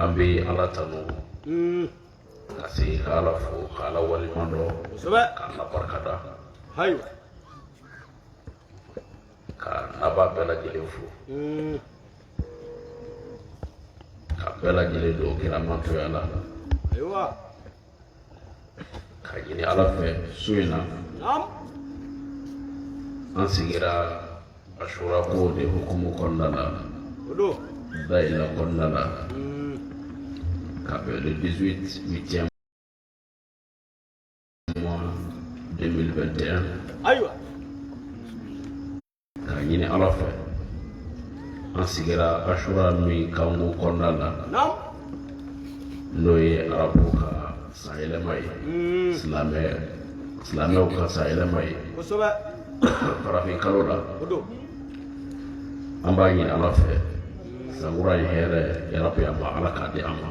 Ambi ala tanu kasi kala fu kala wali mando kana barkada hayo kana ba bela jile fu ka bela jile do kira manto yala aywa ka jini ala fe suina nam an sigira ashura ko de hukumu konnala odo daila konnala le 8e mois 2021 aywa kanyini alafa an sigira ashura mi kamu konnala nam noye arabu ka sahele mai islamé ka sahele mai kosoba farafin kalola odo amba yin alafa Sangura here yarabu ya ma ala ka di ama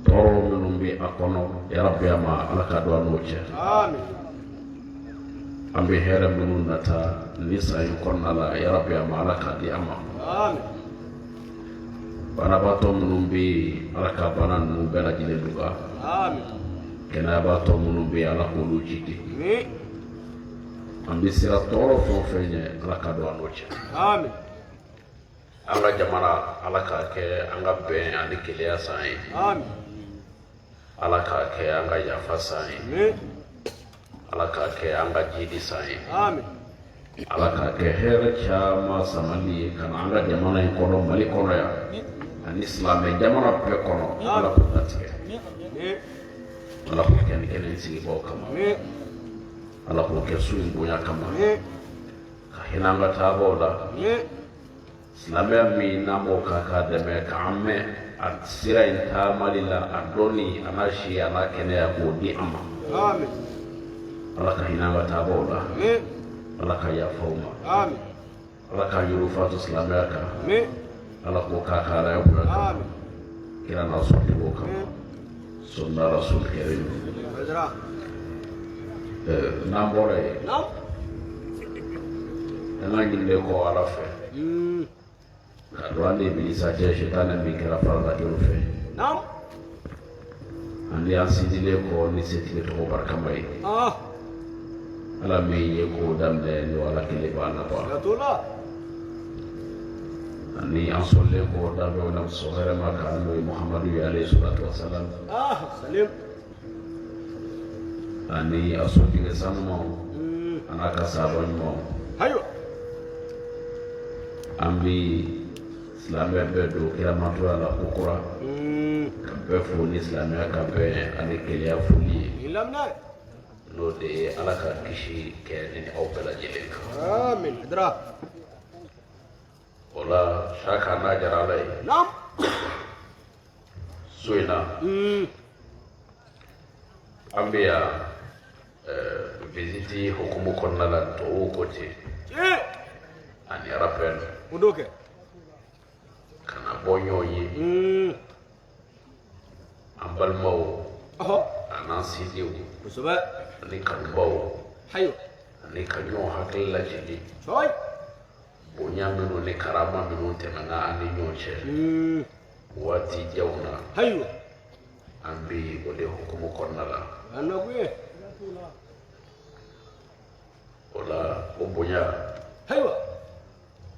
toro minnu bi a kɔnɔ yarabu ya ma ala ka don a n'o cɛ amin an bɛ hɛrɛ minnu nata ni san in kɔnɔna la yarabu ya ma ala ka di ama amin banabaatɔ minnu bɛ ala ka bana ninnu bɛɛ lajɛlen duga amin kɛnɛyabaatɔ minnu bɛ ala k'olu jigi ni an bɛ sira tɔɔrɔ fɛn o fɛn ɲɛ ala ka don a n'o cɛ amin an ka jamana ala ka kɛ an ka bɛn ani kelenya san ye amin ala ka kɛ an ka yafa san ye ni ala ka kɛ an ka jidi san ye amin ala ka kɛ hɛrɛ caman samali ye ka na an ka jamana in kɔnɔ mali kɔnɔ yan ani silamɛ jamana bɛɛ kɔnɔ ala k'o latigɛ ni ala k'o kɛ ni kɛnɛ in sigibaaw kama ni ala k'o kɛ su in bonya kama ni ka hinɛ an ka taabaw la ni silamɛya min n'an b'o kan k'a dɛmɛ k'an mɛn a sira in taamali la a dɔnni a n'a si a n'a kɛnɛya k'o di an ma amin ala ka hinɛ an ka taabaw la ni ala ka yafa u ma amin ala ka yuru fatu silamɛya kan ni ala k'o k'a ka ala bonya kama amin kira na sɔnni b'o kama sɔnna rasul kɛrim ajra n'an bɔra yen nam an ka ɲinilen kɔ ala fɛ ka don an de ibilisa cɛ sitana min kɛra faraladenw fɛ nam ani an sindilen kɔ ni setigi tɔgɔ barikama ye ah ala min ye ko daminɛ ni ala kelen b'a laban gatula ani an sɔnlen kɔ dabɛw na muso hɛrɛma kan n'o ye muhamadu ye alayhi salatu wasalam ah salim ani a sɔntigɛ sanumaw a n'a ka sahaba ɲumanw hayo an bi silamɛ bɛɛ don kira matoya la ko kura ka bɛɛ fo ni silamɛya ka bɛn ani keleya foli ye ilamna n'o de ye ala ka kisi kɛ ni aw bɛɛ lajɛlen kan amin adra o la saka n'a jara ala ye nam so in na an bɛ yan visiti hukumu kɔnɔna la tubabuw ko ten ani rappel odo ke ka na bɔ ɲɔgɔn ye an balimaw oh a n'an sindiw kosoba ani kanubaw hayo ani ka ɲɔgɔn hakili lajigin soy bonya minnu ni karama minnu tɛmɛna an ni ɲɔgɔn cɛ waati janw na hayo an bɛ o de hukumu kɔnɔna la anaguye o la o bonya hayo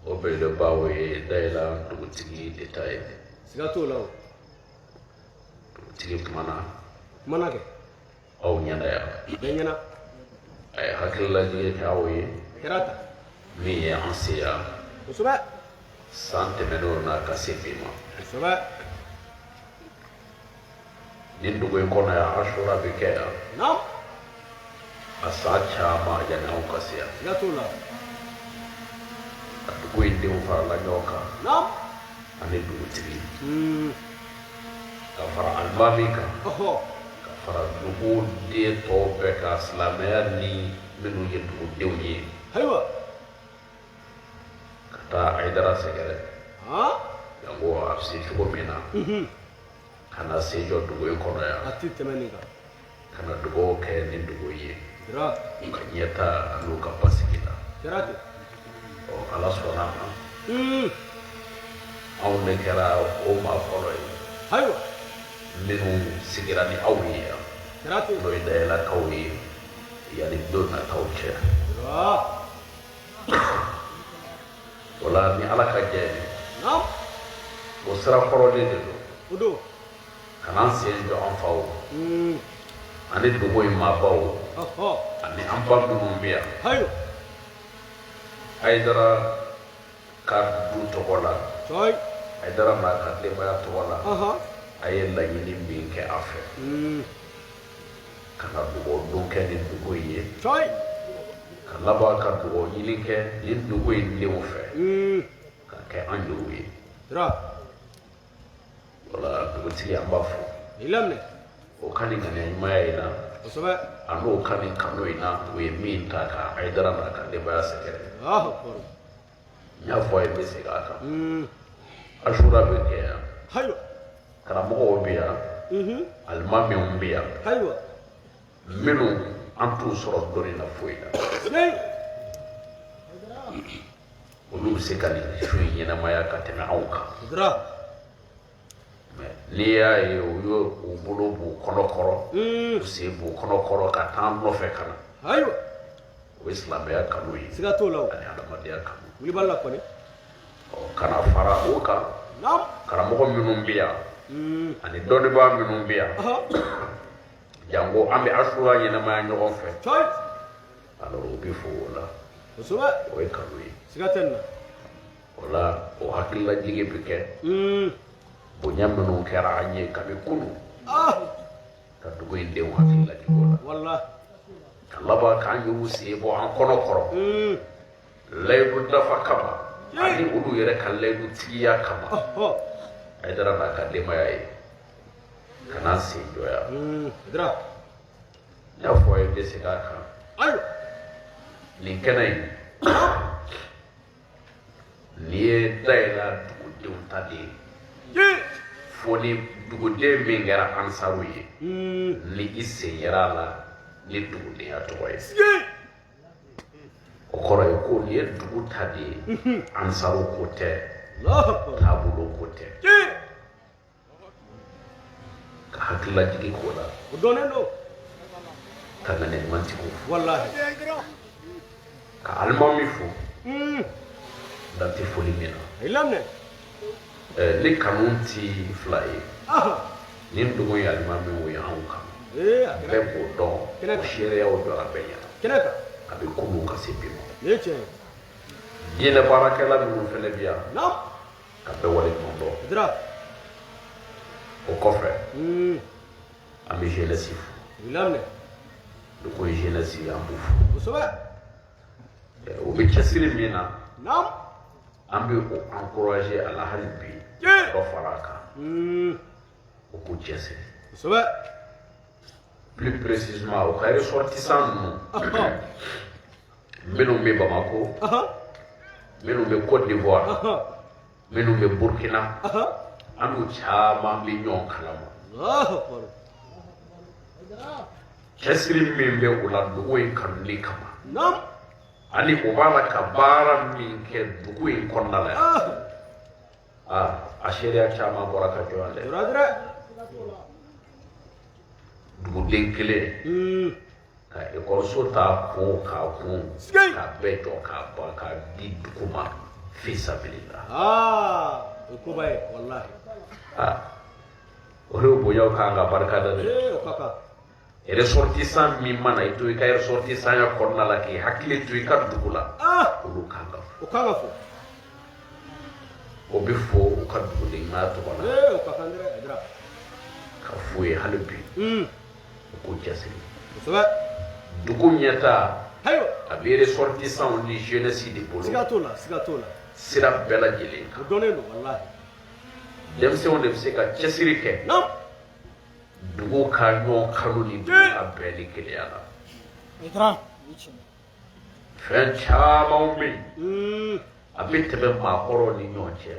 o belebeleba ye dayɛlɛ dugutigi de ta ye siga t'o la o dugutigi kumana mana kɛ aw ɲɛna yan bɛɛ ɲɛna a ye hakililajigin kɛ aw ye kɛra ta min ye an se yan kosɛbɛ san tɛmɛnenw na ka se bi ma kosɛbɛ nin dugu in kɔnɔ yan asura bɛ kɛ yan nam a san caman yanni anw ka se yan siga t'o la a dugu in denw farala ɲɔgɔn kan nam ani dugutigi ka fara alimami kan ɔhɔ ka fara dugu den tɔw bɛɛ kan silamɛya ni minnu ye dugudenw ye hayiwa ka taa ayidara sɛgɛrɛ han yanko a bɛ se cogo min na ka na se jɔ dugu in kɔnɔ yan a ti tɛmɛ nin kan ka na dugawu kɛ ni dugu ye kɛra u ka ɲɛta ani u ka basigi la kɛra ten ala sɔnna a ma anw de kɛra o maa fɔlɔ ye ayiwa minnu sigira ni aw ye yan kɛra ten n'o ye dayɛlɛkaw ye yanni don nataw cɛ o la ni ala ka jɛ ye naam o sira kɔrɔlen de don o don kan'an sen jɔ an faw ani dogo in maabaw ani an ba minnu bɛ yan ayiwa Haidara ka du tɔgɔ la coy Haidara n'a ka denbaya tɔgɔ la a ye laɲini min kɛ a fɛ ka na dugawudon kɛ ni dugu ye coy ka laban ka dugawu ɲini kɛ ni dugu in denw fɛ ka kɛ an yɛrɛw ye dra o la dugutigi an b'a fɔ i laminɛ o ka nin ŋaniya ɲumanya in na kosɛbɛ a n'o ka nin kanu in na o ye min ta ka Haidara n'a ka denbaya sɛgɛrɛ n y'a fɔ a ye n bɛ segin a kan Ashura bɛ kɛ yan ayiwa karamɔgɔw bɛ yan alimamiw bɛ yan ayiwa minnu an t'u sɔrɔ dɔnni na foyi la olu bɛ se ka nin su in ɲɛnamaya ka tɛmɛ anw kan dra n'i y'a ye u ye u bolo b'u kɔnɔ kɔrɔ u sen b'u kɔnɔ kɔrɔ ka taa an nɔfɛ ka na ayiwa o ye silamɛya kanu ye siga t'o la o ani adamadenya kanu wuli b'a la kɔni ka na fara o kan naam karamɔgɔ minnu bɛ yan ani dɔnnibaa minnu bɛ yan janko an bɛ Ashura ɲɛnamaya ɲɔgɔn fɛ coy alors o bɛ fo o la kosɛbɛ o ye kanu ye siga tɛ nin na o la o hakililajigi bɛ kɛ bonya minnu kɛra an ye kabi kunu ka dugu in denw hakililajigi o la wallahi ka laban k'an y'u sen bɔ an kɔnɔ kɔrɔ layidu dafa kama ani olu yɛrɛ ka layidu tigiya kama Haidara n'a ka denbaya ye ka n'an sen jɔya dra n y'a fɔ a ye n bɛ segin a kan ayiwa nin kɛnɛ in nin ye dayɛlɛ dugudenw ta de ye fo ni duguden min kɛra ansaru ye ni i sen yɛrɛ a la ni dugudenya tɔgɔ ye o kɔrɔ ye ko nin ye dugu ta de ye ansaru ko tɛ taabolo ko tɛ ka hakililajigi k'o la o dɔnnen don ka ŋaniyaɲumantigiw fo wallahi ka alimami fo dan tɛ foli min na i laminɛ ni kanu ti fila ye nin dugu ye alimamiw ye anw kan bɛɛ b'o dɔn o seereyaw jɔra bɛɛ ɲɛna kɛnɛ kan a bɛ kunun ka se bi ma nin ye tiɲɛ ye diinɛ baarakɛla minnu fɛnɛ bɛ yan naam ka bɛɛ waleɲuman dɔn dra o kɔfɛ an bɛ jeunesse fo i laminɛ ni ko ye jeunesse ye an b'u fo kosɛbɛ o bɛ cɛsiri min na naam an bɛ o encourager a la hali bi dɔ fara a kan o k'u cɛsiri kosɛbɛ plus précisément o ka ressortissant ninnu minnu bɛ Bamako minnu bɛ Côte d'Ivoire minnu bɛ Burkina an n'u caman bɛ ɲɔgɔn kalama cɛsiri min bɛ o la dugu in kanuni kama naam ani o b'a la ka baara min kɛ dugu in kɔnɔna la yan a seereya caman bɔra ka jɔ yan dɛ duguden kelen ka ekɔliso ta kun k'a kun k'a bɛɛ jɔ k'a ban k'a di dugu ma fisabilila o koba ye wallahi o ye bonyaw kan ka barika da dɛ o ka kan ressortissant min mana i to i ka ressortissant ya kɔnɔna la k'i hakili to i ka dugu la olu kan ka fɔ o kan ka fɔ o bɛ fɔ u ka duguden ɲumanya tɔgɔ la o ka kan dɛ dra ka f'u ye hali bi u k'u cɛsiri kosɛbɛ dugu ɲɛta ayiwa a bɛ ressortissant ni jeunesse de bolo siga t'o la siga t'o la sira bɛɛ lajɛlen o kan dɔnnen don wallahi denmisɛnw de bɛ se ka cɛsiri kɛ naam dugu ka ɲɔgɔn kanu ni dugu ka bɛn ni kelenya la fɛn camanw bɛ yen a bɛ tɛmɛ maakɔrɔw ni ɲɔgɔn cɛ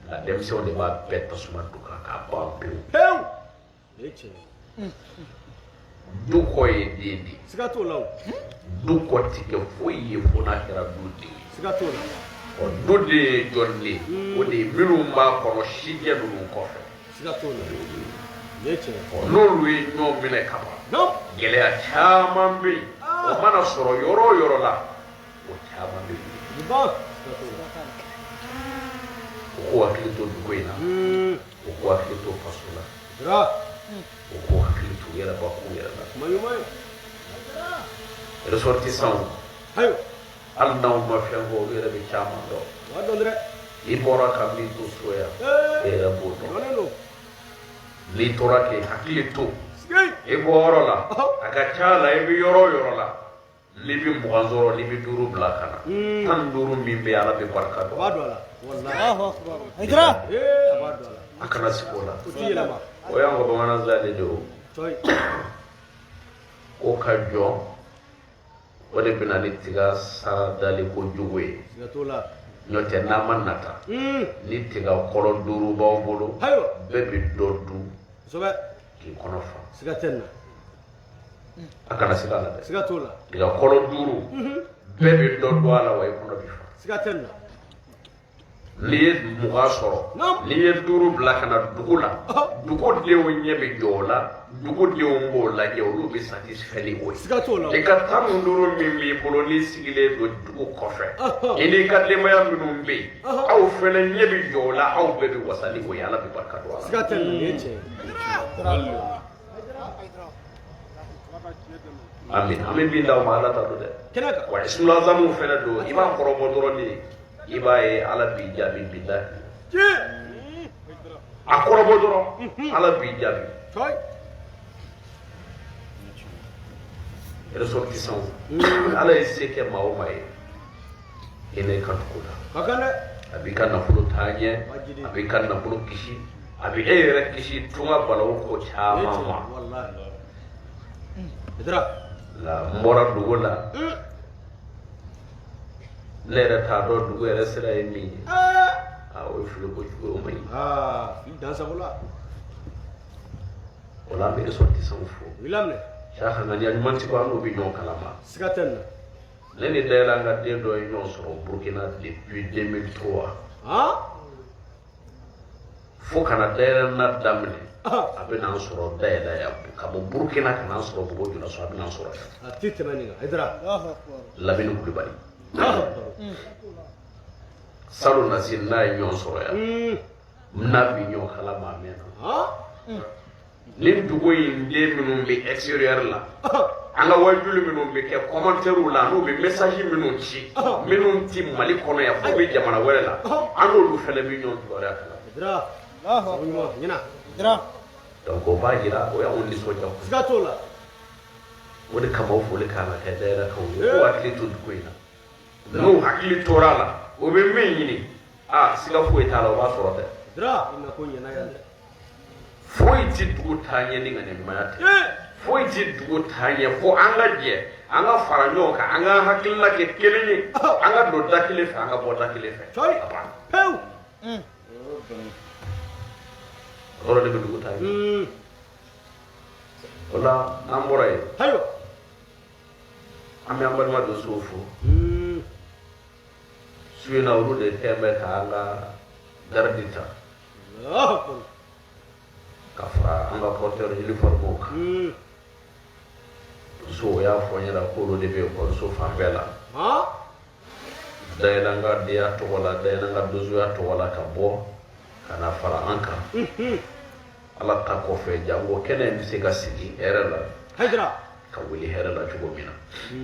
nka denmisɛnw de b'a bɛɛ tasuma don kan k'a ban pewu pewu nin ye tiɲɛ ye du kɔ ye den de siga t'o la o du kɔ tɛ kɛ foyi ye fo n'a kɛra du denw ye siga t'o la o dudi jonni o di minnu b'a kɔnɔ sijɛ ninnu kɔfɛ siga t'o la ye tiɲɛ n'olu ye ɲɔgɔn minɛ ka ban gɛlɛya caman bɛ yen o mana sɔrɔ yɔrɔ o yɔrɔ la o caman bɛ yen ba o k'o hakili to dugu in na o k'o hakili to faso la dra o k'o hakili to yɛrɛ bakun yɛrɛ la mayumay ressortissants hayo hali n'anw ma fɛn fɔ olu yɛrɛ bɛ caman dɔn wa dɔn dɛ i bɔra ka min to so yan e yɛrɛ b'o dɔn dɔnnen don n'i tora k'i hakili to sigi i bɔ yɔrɔ la a ka ca la i bɛ yɔrɔ o yɔrɔ la n'i bɛ 20 sɔrɔ n'i bɛ 5 bila ka na 15 min bɛ ala bɛ barika a dɔn b'a don a la wallahi Haydara a b'a don a la a kana sigi o la o t'i yɛlɛma o y'an ka bamanankan de o coy ko ka jɔ o de bɛna ni tiga sara dali ko jugu ye siga t'o la n'o tɛ n'a ma nata ni tiga kɔrɔ 5 b'aw bolo hayo bɛɛ bɛ dɔ dun kosɛbɛ k'i kɔnɔ fa siga tɛ nin na a kana siga la dɛ siga t'o la tiga kɔrɔ 5 bɛɛ bɛ dɔ dun a la wa i kɔnɔ bɛ fa siga tɛ nin na n'i ye 20 sɔrɔ n'i ye 5 bila ka na dugu la dugudenw ɲɛ bɛ jɔ o la dugudenw b'o lajɛ olu bɛ satisfait ni o ye siga t'o la i ka 15 min b'i bolo n'i sigilen don dugu kɔfɛ i n'i ka denbaya minnu bɛ yen aw fana ɲɛ bɛ jɔ o la aw bɛɛ bɛ wasa ni o ye ala bɛ barika don a la siga tɛ nin na ye tiɲɛ amin an bɛ bin d'aw ma ala ta don dɛ kɛnɛ kan wa isulazamu fana don i b'a kɔrɔbɔ dɔrɔn de i b'a ye ala b'i jaabi bilahi a kɔrɔbɔ dɔrɔn ala b'i jaabi coy ressortissants ala ye se kɛ maa o maa ye i n'i ka dugu la ka kan dɛ a b'i ka nafolo taa ɲɛ a b'i ka nafolo kisi a bɛ e yɛrɛ kisi tunga balawu ko caman ma wallahi dra nka n bɔra dugu la ne yɛrɛ t'a dɔn dugu yɛrɛ sira ye min ye o ye fili kojugu o ma ɲi fili dansago la o la an bɛ ressortissants fo i laminɛ saka ŋaniya ɲuman tigi an n'o bɛ ɲɔgɔn kalama siga tɛ nin na ne ni dayɛlɛ an ka den dɔ ye ɲɔgɔn sɔrɔ burukina depuis 2003 fo kana dayɛlɛ na daminɛ a bɛ n'an sɔrɔ dayɛlɛ yan ka bɔ burukina ka n'an sɔrɔ bobo jula so a bɛ n'an sɔrɔ yan a ti tɛmɛ nin kan dra lamini kulubali salon nasi n'a ye ɲɔgɔn sɔrɔ yan n'a bɛ ɲɔgɔn kalama a mɛnna ni dugu in den minnu bɛ extérieur la an ka wajulu minnu bɛ kɛ commentaire la n'u bɛ message minnu ci minnu ti Mali kɔnɔ yan fo bɛ jamana wɛrɛ la an n'olu fana bɛ ɲɔgɔn kibaruya kalama dra ɲina Haydara donc o b'a jira o y'anw nisɔndiya siga t'o la o de kama o foli kan ka kɛ dayɛlɛkanw ye k'u hakili to dugu in na n'u hakili tora a la o bɛ min ɲini siga foyi t'a la o b'a sɔrɔ dɛ dra i na ko ɲɛna yan dɛ foyi ti dugu taa ɲɛ ni ŋaniyaɲumanya tɛ foyi ti dugu taa ɲɛ fo an ka jɛ an ka fara ɲɔgɔn kan an ka hakilina kɛ kelen ye an ka don da kelen fɛ an ka bɔ da kelen fɛ coy a banna pewu o yɔrɔ de bɛ dugu taa ɲɛ o la n'an bɔra yen hayo an bɛ an balima donsow fo su in na olu de kɛn bɛ k'an ka garidi ta ka fara an ka porteur uniforme kan so o y'a fɔ n ɲɛna k'olu de bɛ ekɔliso fan bɛɛ la dayɛlɛ an ka denya tɔgɔ la dayɛlɛ an ka donsoya tɔgɔ la ka bɔ ka na fara an kan ala ta kɔfɛ jango kɛnɛ in bɛ se ka sigi hɛrɛ la haydara ka wuli hɛrɛ la cogo min na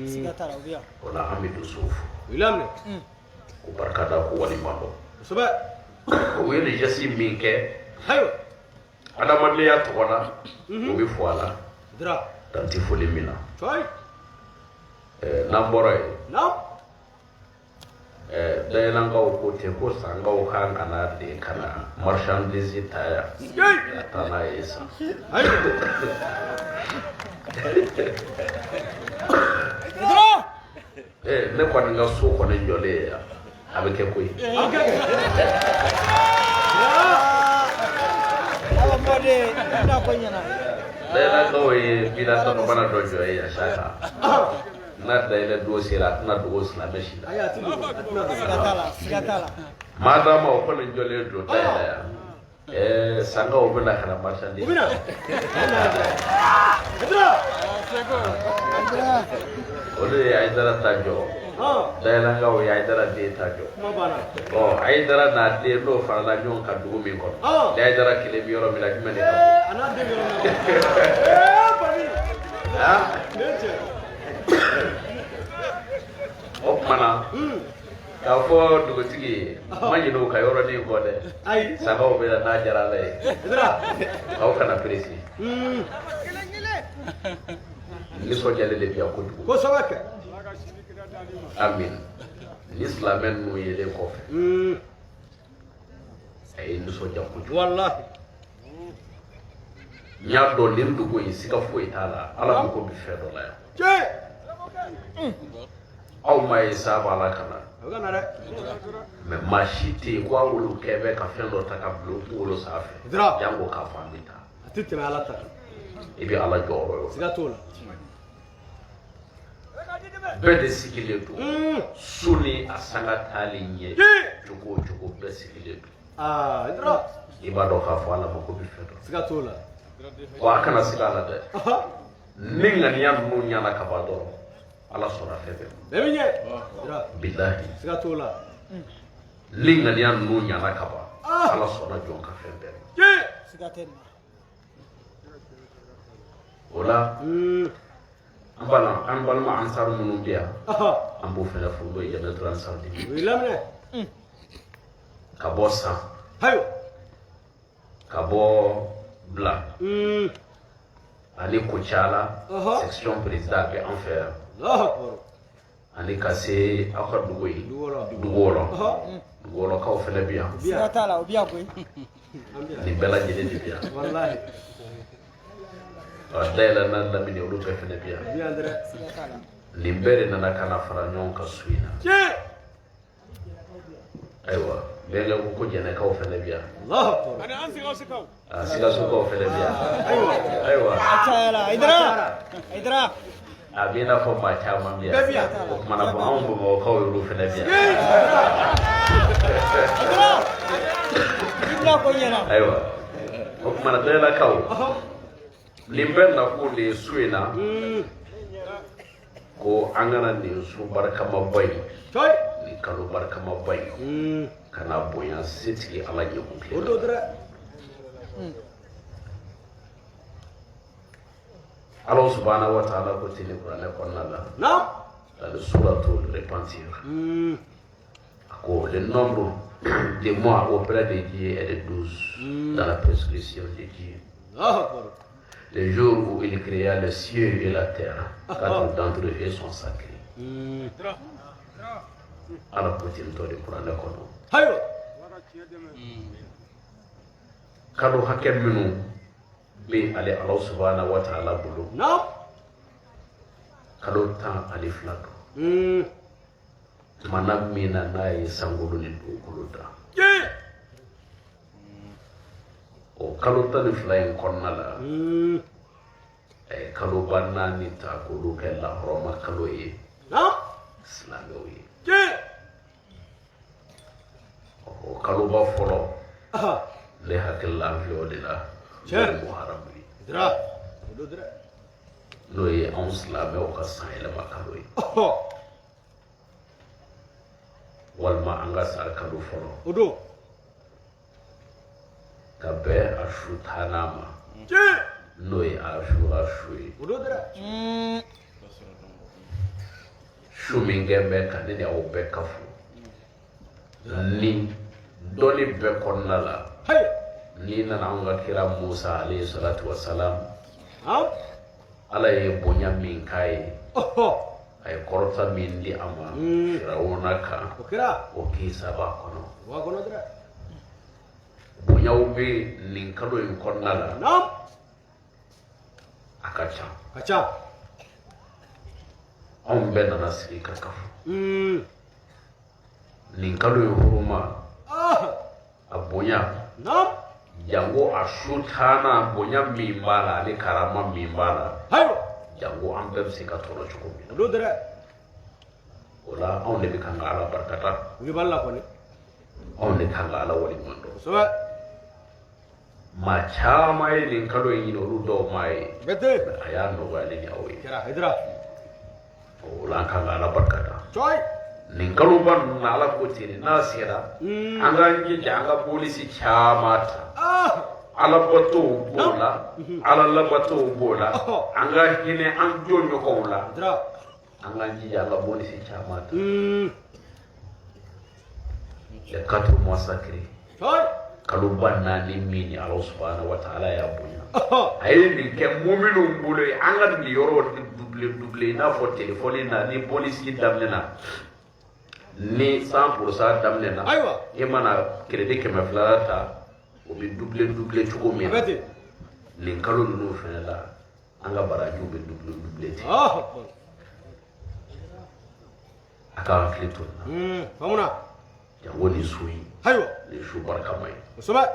siga t'a la o bɛ yan o la an bɛ donsow fo i laminɛ ko barika da ko waleɲuman dɔn kosɛbɛ o ye nin geste min kɛ hayo adamadenya tɔgɔ la o bɛ fɔ a la dra dan tɛ foli min na coy n'an bɔra yen na dayɛlɛnkaw ko ten ko sankaw kan ka na de ka na marchandise ta yan ka taa n'a ye san ne kɔni ka so kɔni jɔlen yan a bɛ kɛ koyi awa mɔden ina ko ɲɛna dayɛlɛnkaw ye bila tɔnɔbana dɔ jɔ ye yan saka n'a dayɛlɛ don sera a tɛna dogo silamɛ si la Aya ti do. Atuna do. siga t'a la maa dama o kɔni jɔlen don dayɛlɛ yan sangaw bɛna ka na marchandise Ubina. Haidara. olu ye Haidara ta jɔ dayɛlɛnkaw ye Haidara den ta jɔ Kuma bana. Haidara n'a den n'o farala ɲɔgɔn kan dugu min kɔnɔ ni Haidara kelen bɛ yɔrɔ min na jumɛn de ka bon Ana de yɔrɔ na. ah Nece. o kumana k'a fɔ dugutigi ma ɲinɛ o ka yɔrɔnin kɔ dɛ Ayi. sangaw bɛ na n'a diyara ala ye Haidara. aw kana peresi nisɔndiyalen de bɛ yan kojugu Ko sawa kɛ. amin ni silamɛ ninnu yelen kɔfɛ a ye nisɔndiya kojugu Wallahi. n y'a dɔn nin dugu in siga foyi t'a la ala ko bɛ fɛn dɔ la yan Cɛ. aw ma ye saaba ala kana O ka na dɛ. mɛ maa si tɛ yen ko a wolo kɛ bɛ ka fɛn dɔ ta ka bila o kunkolo sanfɛ Haidara. janko k'a fɔ an bɛ taa A ti tɛmɛ Ala ta. i bɛ ala jɔyɔrɔ ye o Siga t'o la. bɛɛ de sigilen don su ni a sanga taalen ɲɛ cogo o cogo bɛɛ sigilen don Haidara. i b'a dɔn k'a fɔ ala ma ko bɛ fɛn dɔ Siga t'o la. wa a kana siga a la dɛ ni ŋaniya ninnu ɲana ka ban dɔrɔn ala sɔnna fɛn bɛɛ ma Bɛɛ bɛ ɲɛ. Haidara. bilahi Siga t'o la. ni ŋaniya ninnu ɲana ka ban ala sɔnna jɔn ka fɛn bɛɛ ma siga tɛ nin na o la an balima ansar minnu bɛ yan an b'o fɛnɛ fɔ n'o ye jɛnɛtul ansar de O yi laminɛ. ka bɔ san Hayo. ka bɔ bila ani Kucala section président bɛ an fɛ yan Allahu akbar. ani ka se aw ka dugu ye dugu wɔlɔkaw fɛnɛ bɛ yan siga t'a la o bɛ yan koyi nin bɛɛ lajɛlen de bɛ yan Wallahi. dayɛlɛ na lamini olu bɛɛ fɛnɛ bɛ yan Bi an dɛrɛ. siga t'a la nin bɛɛ de nana ka na fara ɲɔgɔn kan su in na Cɛ. ayiwa bɛnkɛ ko jɛnɛkaw fɛnɛ bɛ yan Allahu akbar. Sikasokaw fɛnɛ bɛ yan ayiwa a cayala Haidara a bɛ i n'a fɔ maa caman bɛ Bɛɛ bɛ yan yan. o kumana bɔ anw Bamakɔkaw y'olu fɛnɛ bɛ yan i bila ko ɲɛna ayiwa o kumana dayɛlɛkaw nin bɛɛ nakun de ye su in na ko an kana nin su barikamaba in Coy. nin kalo barikamaba in ka na bonya setigi ala ɲɛkun O tile do la dɛrɛ. ala subhanahu wa ta'ala ko ten ne kuranɛ kɔnɔna la Naam. dans le suratul repentir a ko le nombre des mois auprès de Dieu est de 12 dans la prescription de Dieu. Allahu akbar. Le jour où il créa le ciel et la terre, 4 d'entre eux sont sacrés. Ala ko ten to de kuranɛ kɔnɔ Hayo. kalo hakɛ minnu bɛ ale ala subhanahu wa ta'ala bolo Naam. kalo 12 don tumana min na n'a ye sankolo ni dugukolo da o kalo 12 in kɔnɔna la a ye kaloba 4 ta k'olu kɛ lahɔrɔma kalo ye Naam. silamɛw ye Cɛ. o kaloba fɔlɔ Aha. ne hakili la an filɛ o de la n'o ye muharamu ye Haidara. O do dɛrɛ. n'o ye anw silamɛw ka san yɛlɛma kalo ye walima an ka san kalo fɔlɔ O do. ka bɛn a su 10 ma Cɛ. n'o ye Ashura su ye O do dɛrɛ. su min kɛ bɛ ka ne ni aw bɛɛ kafo ni dɔnni bɛɛ kɔnɔna la Hayo. n'i nana anw ka kira Musa alayhi salatu wa salam Naam. ala ye bonya min k'a ye Oho. a ye kɔrɔta min di a ma Firawuna kan O kɛra. o kisa b'a kɔnɔ Wa kɔnɔ dɛrɛ. bonyaw bɛ nin kalo in kɔnɔna la Naam. a ka ca Ka ca. anw bɛɛ nana sigi ka kafo nin kalo in huruma a bonya Naam. jango a su 10 bonya min b'a la ani karama min b'a la Hayo. jango an bɛɛ bɛ se ka tɔɔrɔ cogo min O na do dɛrɛ. wala anw de bɛ kan ka ala barikata ngi balla ko ni anw de kan ka ala waleɲuman dɔn soba maa caman ye nin kalo in ɲini olu dɔw ma ye gete a y'a nɔgɔyalen ni aw ye kira hidra o la an kan ka ala barikata coy nin kaloba ninnu na ala ko ten n'a sera an k'an jija an ka polisi caman ta alabato b'o la ala labato b'o la an ka hinɛ an jo ɲɔgɔnw la hidra an k'an jija an ka polisi caman ta les 4 mois sacrés coy kaloba naani min ni ala subhanahu wa ta'ala y'a bonya a ye nin kɛ minnu bolo ye an ka nin yɔrɔ double i n'a fɔ telefɔni na ni polisi daminɛna ni 100% daminɛna ayiwa e mana crédit 200 ta o bɛ double cogo min na gete nin kalo ninnu fɛnɛ la an ka barajiw bɛ double ten a ka hakili to nin na famuna jango nin su in ayiwa nin su barikama ye soba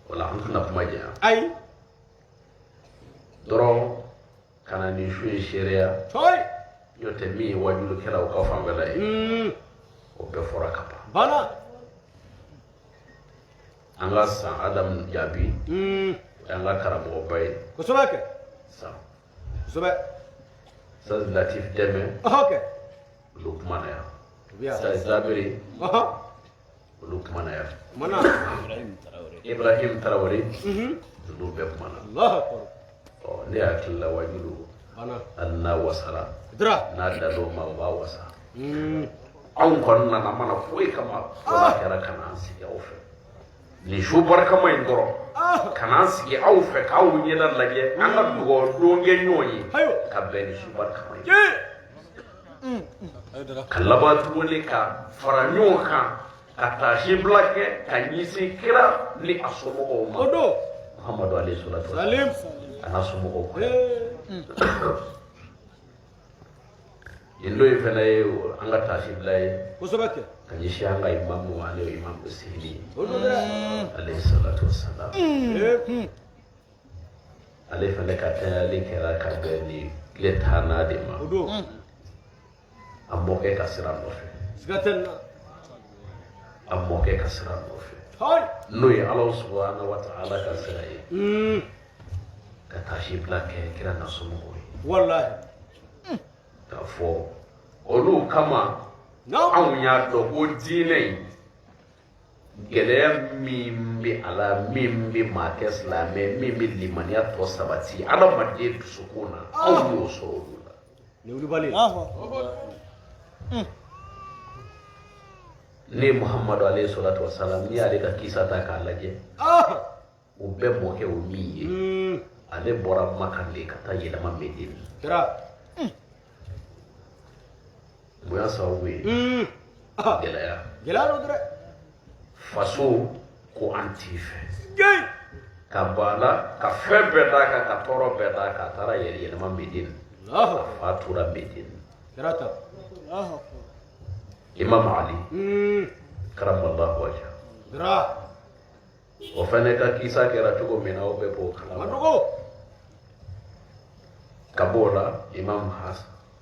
wala an tɛna kuma janya ayi dɔrɔn ka na nin su in seereya coy n'o tɛ min ye wajulukɛlaw ka fanfɛla ye o bɛɛ fɔra ka ban bana an ka san adamu jaabi o y'an ka karamɔgɔba ye kosɛbɛ kɛ san kosɛbɛ saz latif dɛmɛ kɛ olu kumana yan biya saz zabiri olu kumana yan mana ibrahim tarawele olu bɛɛ kumana allah akbar ne hakili la wajulu bana hali n'a wasara hidra n'a dal'o ma o b'a wasa anw kɔni nana mana foyi kama fo n'a kɛra ka n'an sigi aw fɛ nin su barikama in dɔrɔn ka n'an sigi aw fɛ k'aw ɲɛda lajɛ an ka dugawu don kɛ ɲɔgɔn ye ka bɛn ni su barikama ye ka laban tuguni ka fara ɲɔgɔn kan ka taasi bila kɛ ka ɲɛsin kira ni a somɔgɔw ma o don muhamadu alayhi salatu wa salim a n'a somɔgɔw kɔ nin don in fana ye an ka taasi bila ye kosɛbɛ kɛ ka ɲɛsin an ka imamu ale ye imamu sihiri o don dɛ alayhi salatu wasalam ale fana ka tayali kɛra ka bɛn ni tile 10 de ma o don a mɔkɛ ka sira nɔfɛ siga tɛ nin na a mɔkɛ ka sira nɔfɛ coy n'o ye ala subhanahu wa ta'ala ka sira ye ka taasi bila kɛ kira na somɔgɔw ye wallahi k'a fɔ olu kama anw y'a dɔn ko diinɛ in gɛlɛya min bɛ a la min bɛ maa kɛ silamɛ min bɛ limaniya tɔ sabati adamaden dusukun na anw y'o sɔrɔ olu la ni wulibali ne muhamadu alayhi salatu wa salam ni ale ka kisa ta k'a lajɛ o bɛɛ mɔkɛ o min ye ale bɔra makan de ka taa yɛlɛma medini kira mun y'a sababu ye gɛlɛya gɛlɛya don dɛ faso ko an t'i fɛ ka ban a la ka fɛn bɛɛ d'a kan ka tɔɔrɔ bɛɛ d'a kan a taara yɛlɛma medini a fa tora medini kira ta imam ali karamallahu wajha kira o fana ka kisa kɛra cogo min na aw bɛɛ b'o kalama madogo ka b'o la imam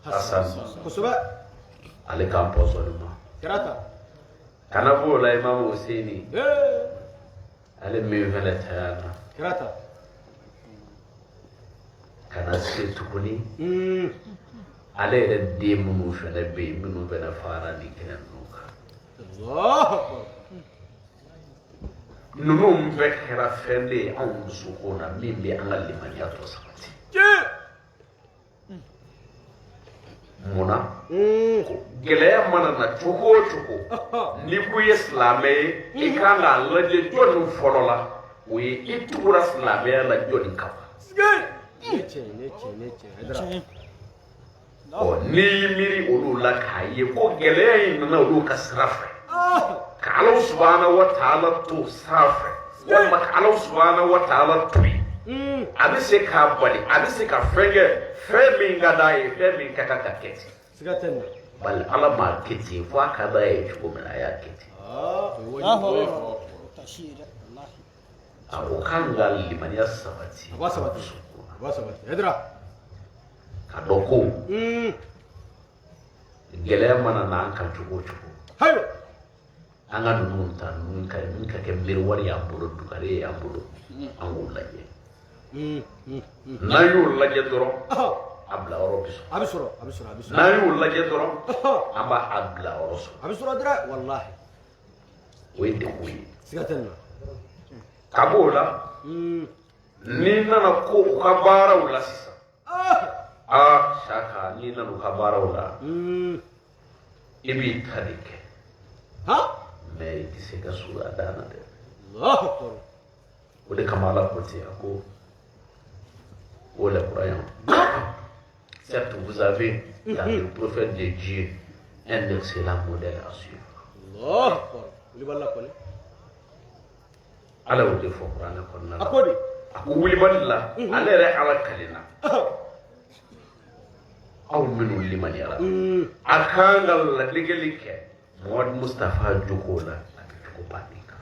hasan kosɛbɛ ale k'an pɔsɔni ma kira ta kana b'o la imam huseini ale min fana tayana kira ta kana se tuguni ale yɛrɛ den minnu fana bɛ yen minnu fana fara ni kɛnɛ ninnu kan allah akbar ninnu bɛɛ kɛra fɛn de ye anw dusukun na min bɛ an ka limaniya tɔ sabati munna gɛlɛya mana na cogo o cogo n'i ko i ye silamɛ ye i kan k'a lajɛ jɔnni fɔlɔ la o ye i tugura silamɛya la jɔnni kama ne cɛ hidra n'i y'i miiri olu la k'a ye ko gɛlɛya in nana olu ka sira fɛ ka ala subhanahu wa ta'ala to sira fɛ walima ka ala subhanahu wa ta'ala to yen a bɛ se k'a bali a bɛ se ka fɛn kɛ fɛn min ka d'a ye fɛn min ka kan ka kɛ ten siga tɛ nin na bali ala m'a kɛ ten fo a ka d'a ye cogo min na a y'a kɛ ten a ko k'an ka limaniya sabati a b'a sabati hidra ka dɔn ko gɛlɛya mana na an kan cogo o cogo hayo an ka ninnu ta ninnu ka kɛ miiriwari y'an bolo dugare y'an bolo an k'o lajɛ n'an y'o lajɛ dɔrɔn a bila yɔrɔ bɛ sɔrɔ a bɛ sɔrɔ n'an y'o lajɛ dɔrɔn an b'a a bila yɔrɔ sɔrɔ a bɛ sɔrɔ dɛrɛ wallahi o ye degun ye siga tɛ nin na ka b'o la n'i nana ko u ka baaraw la sisan Saka n'i nana u ka baaraw la i b'i ta de kɛ mɛ i tɛ se ka su a dan na dɛ o de kama Ala ko ten a ko ô les croyants certes vous avez dans le prophète de Dieu un excellent modèle à suivre Ala y'o de fɔ kuranɛ kɔnɔna la a ko wulibali la ale yɛrɛ Ala kalena aw minnu limaniyara a kan ka ladegeli kɛ Muhamadu Mustafa jogo la a bɛ jogo baden kan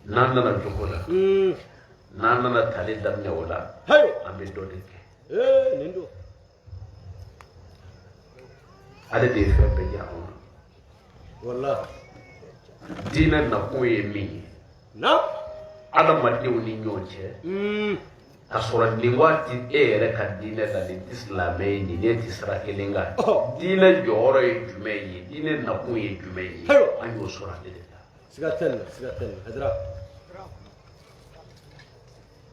n'an nana jogo la n'an nana tali daminɛ o la an bɛ dɔ de kɛ nin don ale de ye fɛn bɛɛ diya anw na wallahi diinɛ nakun ye min ye adamadenw ni ɲɔgɔn cɛ ka sɔrɔ nin waati e yɛrɛ ka diinɛ la nin tɛ silamɛ ye nin ne tɛ sira kelen kan diinɛ jɔyɔrɔ ye jumɛn ye diinɛ nakun ye jumɛn ye an y'o sɔrɔ ale de la siga tɛ nin na Haidara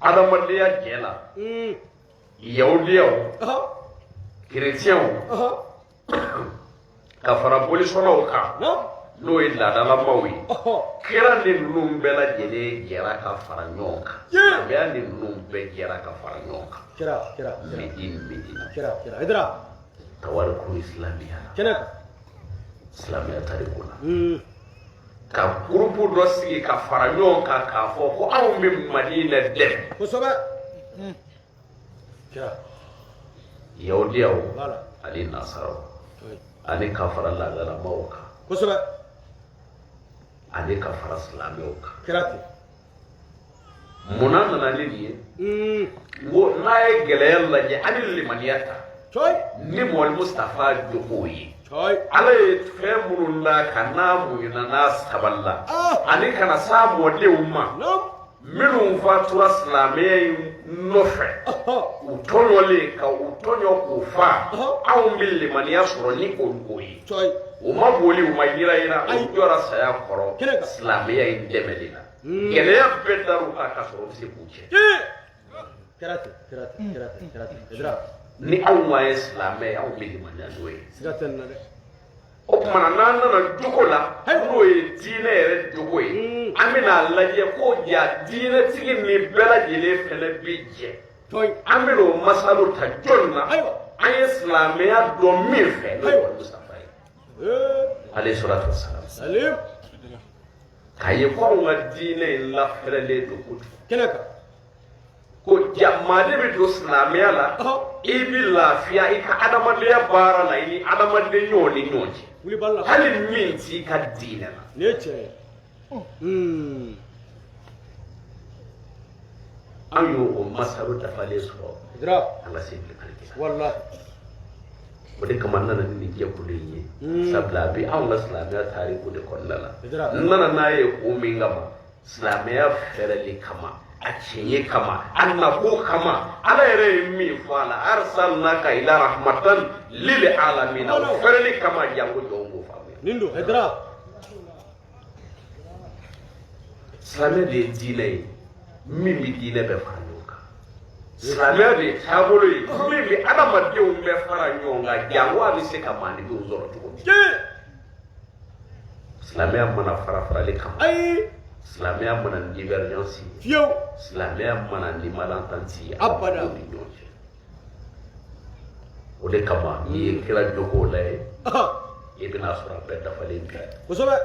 adamadenya jɛ la yahudiyaw kerecɛnw ka fara bolisɔnnaw kan n'o ye laadalamaw ye kira ni ninnu bɛɛ lajɛlen jɛra ka fara ɲɔgɔn kan silamɛya ni ninnu bɛɛ jɛra ka fara ɲɔgɔn kan kira Medina Haidara tawarikun silamɛya la kɛnɛ kan silamɛya tariku la ka gurupu dɔ sigi ka fara ɲɔgɔn kan k'a fɔ ko anw bɛ Madina dɛmɛ kosɛbɛ kira yahudiyaw ani nasaraw ani ka fara laadalamaw kan kosɛbɛ ani ka fara silamɛw kan kira ten munna nana ni nin ye n ko n'a ye gɛlɛya lajɛ ani limaniya ta ni Muhamadu Mustafa jogow ye Ala ye fɛn minnu da ka n'a muɲuna n'a sabalila ani kana s'a mɔdenw ma minnu fatura silamɛya in nɔfɛ u tɔɲɔlen ka u tɔɲɔ k'u fa anw bɛ limaniya sɔrɔ ni o ye u ma boli u ma yira u jɔra saya kɔrɔ silamɛya in dɛmɛli la gɛlɛya bɛɛ dar'u kan ka sɔrɔ u bɛ se k'u cɛ ni anw ma ye silamɛ ye anw bɛ limaniya n'o ye o kumana n'an nana jogo la n'o ye diinɛ yɛrɛ jogo ye an bɛna lajɛ ko ja diinɛtigi ni bɛɛ lajɛlen fɛnɛ bɛ jɛ an bɛna o masalo ta jɔn na an ye silamɛya dɔn min fɛ n'o ye Mustafa ye alayhi salatu wassalam k'a ye ko anw ka diinɛ in lafɛrɛlen don kojugu ko jamaden bɛ don silamɛya la i bɛ lafiya i ka adamadenya baara la i ni adamaden ɲɔgɔn ni ɲɔgɔn cɛ hali min t'i ka diinɛ la nin ye tiɲɛ ye an y'o o masalo dafalen sɔrɔ an ka se bilen wallahi o de kama n nana ni nin jɛkulu in ye sabula a bɛ anw ka silamɛya tariku de kɔnɔna la n nana n'a ye kun min kama silamɛya fɛrɛli kama a tiɲɛ kama a nako kama Ala yɛrɛ ye min fɔ a la arsalnaka ila rahmatan lil alamin o fɛrɛli kama janko jɔnw b'o faamuya nin don Haidara silamɛya de ye diinɛ ye min bɛ diinɛ bɛɛ fara ɲɔgɔn kan silamɛya de ye taabolo ye min bɛ adamadenw bɛɛ fara ɲɔgɔn kan janko a bɛ se ka maaninfinw sɔrɔ cogo min silamɛya mana fara-farali kama silamɛya mana ni divergence ye silamɛya mana ni malentendu ye abada ni ɲɔgɔn cɛ o de kama n'i ye kira jogow lajɛ i bɛna sɔrɔ a bɛɛ dafalen bi kosɛbɛ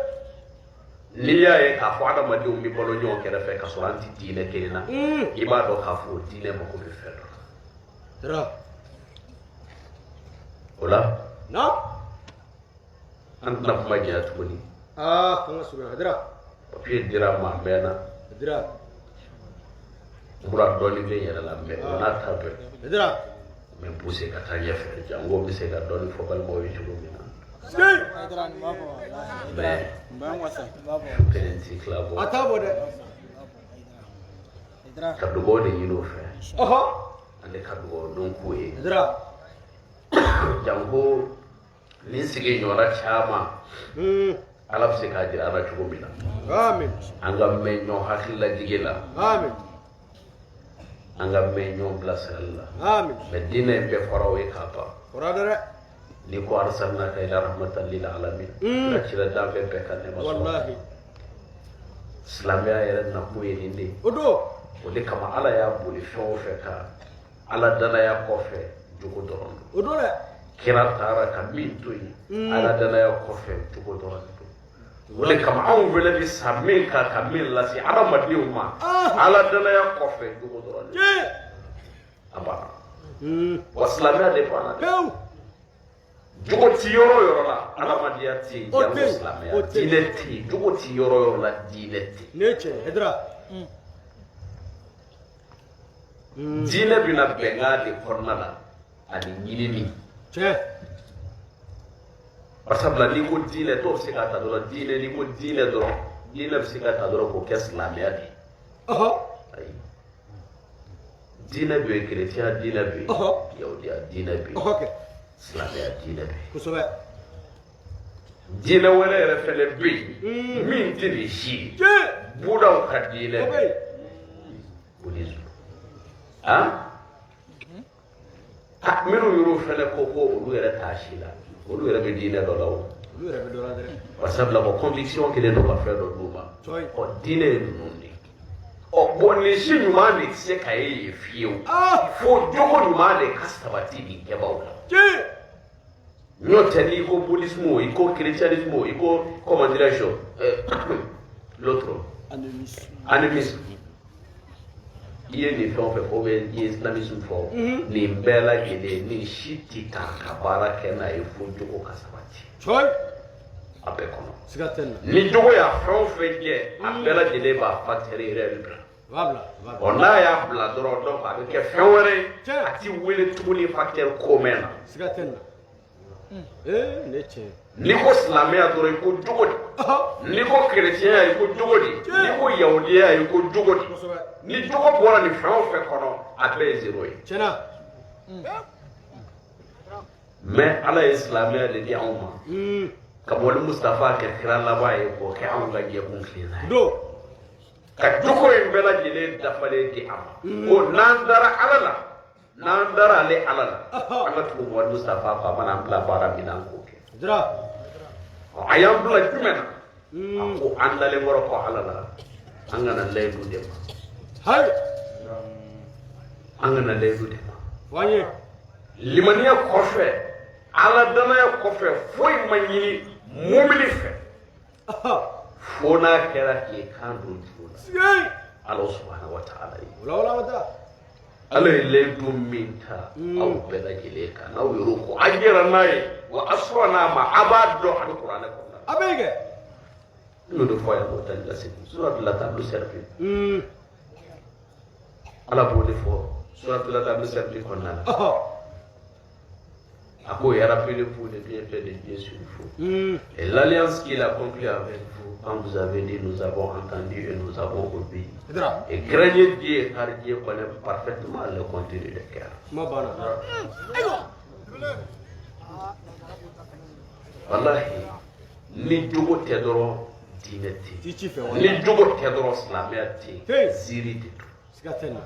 n'i y'a ye k'a fɔ adamadenw bɛ balo ɲɔgɔn kɛrɛfɛ ka sɔrɔ an tɛ diinɛ kelen na i b'a dɔn k'a fɔ diinɛ mako bɛ fɛn dɔ la o la an tɛna kuma janya tuguni papiye dira maa bɛɛ na mura dɔɔnin bɛ n yɛrɛ la mɛ o n'a ta bɛɛ mais poussé ka taa ɲɛfɛ jango bɛ se ka dɔɔni fɔ balimaw ye cogo min na Haidara ni b'a fɔ mais n b'an wasa n b'a fɔ kelen t'i tila bɔ a t'a bɔ dɛ Haidara ka dugawu de ɲini o fɛ ɔhɔ ale ka dugawu don k'u ye Haidara jango ni sigi ɲɔgɔnna caman ala bɛ se k'a jira an na cogo min na amin an ka mɛn ɲɔgɔn hakililajigi la amin an ka mɛn ɲɔgɔn bilasirali la amin mais diinɛ in bɛɛ fɔra o ye k'a ban fɔra dɛ ni ko arsalnaka ila rahmatan lil alamin ka cira danfɛn bɛɛ ka nɛma sɔrɔ wallahi silamɛya yɛrɛ nakun ye nin de ye o don o de kama ala y'a boli fɛn o fɛn kan ala danaya kɔfɛ jogo dɔrɔn don o don dɛ kira taara ka min to yen ala danaya kɔfɛ jogo dɔrɔn don o de kama anw fɛnɛ bɛ sa min kan ka min lase adamadenw ma ala danaya kɔfɛ jogo dɔrɔn don a banna wa silamɛya de banna dɛ pewu jogo ti yɔrɔ o yɔrɔ la adamadenya tɛ yen O jango tɛ yen, silamɛya o tɛ yen. diinɛ tɛ yen jogo ti yɔrɔ o yɔrɔ la diinɛ tɛ yen ne ye tiɲɛ Haidara diinɛ bɛna bɛnkan de kɔnɔna la ani ɲinini tiɲɛ barisabula n'i ko diinɛ dɔw bɛ se k'a ta dɔrɔn diinɛ n'i ko diinɛ dɔrɔn diinɛ bɛ se ka ta dɔrɔn k'o kɛ silamɛya de ye ɔhɔ ayi diinɛ bɛ yen kerecɛnya diinɛ bɛ yen Ɔhɔ. yahudiya diinɛ bɛ yen ɔhɔ kɛ silamɛya diinɛ bɛ yen kosɛbɛ diinɛ wɛrɛ yɛrɛ fɛnɛ bɛ yen min tɛ nin si ye tiɲɛ budaw ka diinɛ o bɛ bɛ yen yen buddhisme minnu y'olu fɛnɛ ko olu yɛrɛ t'a si la olu yɛrɛ bɛ diinɛ dɔ la o olu yɛrɛ bɛ dɔ la dɛ barisabula ko conviction kelen don ka fɛn dɔ d'u ma Cɔyi. ɔ diinɛ ye ninnu de bon nin si ɲuman de tɛ se ka ye yen fiyewu fo jogo ɲuman de ka sabati nin kɛbaaw la tiɲɛ n'o tɛ n'i ko bouddhisme o i ko chrétianisme o i ko comment dirais-je l'autre animisme i ye nin fɛn o fɛn fɔ ou bien i ye islamisme fɔ nin bɛɛ lajɛlen nin si tɛ kan ka baara kɛ n'a ye fo jogo ka sabati cɔyi a bɛɛ kɔnɔ siga tɛ nin na ni jogo y'a fɛn o fɛn kɛ a bɛɛ lajɛlen b'a facteur yɛrɛ bila u b'a bila u b'a ɔ bila n'a y'a bila dɔrɔn donc a bɛ kɛ fɛn wɛrɛ ye Tiɲɛ. a ti wele tuguni facteur komɛn na siga tɛ nin na ne ye tiɲɛ n'i ko silamɛya dɔrɔn i ko jogo di ɔhɔ n'i ko kerecɛnya i ko jogo di Tiɲɛ. n'i ko yahudiya i ko jogo di kosɛbɛ ni jogo bɔra nin fɛn o fɛn kɔnɔ a bɛɛ ye zéro ye tiɲɛna mais ala ye silamɛya de di anw ma ka bɔ ni mustafa kɛ kira laban ye k'o kɛ anw ka ɲɛkun tilenna ye don ka jogo in bɛɛ lajɛlen dafalen di a ma ko n'an dara ala la n'an dara ale ala la an ka tugu mɔgɔ mustafa kɔ a mana an bila baara min na an k'o kɛ Haidara a y'an bila jumɛn na a ko an dalen kɔrɔ kɔ ala la an kana layidu de ma hayi an kana layidu de ma fɔ an ye limaniya kɔfɛ ala danaya kɔfɛ foyi ma ɲini mumini fɛ fo n'a kɛra k'i kan don jugu la sigai ala subhanahu wa ta'ala ye wala wala wata ala ye layidu min ta aw bɛɛ lajɛlen kan n'aw y'o ko a jɛra n'a ye wa a sɔrɔ n'a ma a b'a dɔn a bɛ kuranɛ kɔnɔ a bɛ kɛ n'o de fɔ a ye k'o ta ni ka segin suratul tableau servi ala b'o de fɔ suratul tableau servi kɔnɔna la a ko et rappelez-vous des bienfaits de Dieu sur vous et l'alliance qu'il a conclue avec vous quand vous avez dit nous avons entendu et nous avons obéi Haidara et craignez Dieu car Dieu connaît parfaitement le contenu des cœurs. kuma banna Wallahi ni jogo tɛ dɔrɔn diinɛ tɛ ti ci fɛ yen wala ni jogo tɛ dɔrɔn silamɛya tɛ Tɛ yen yen. ziiri de don siga tɛ nin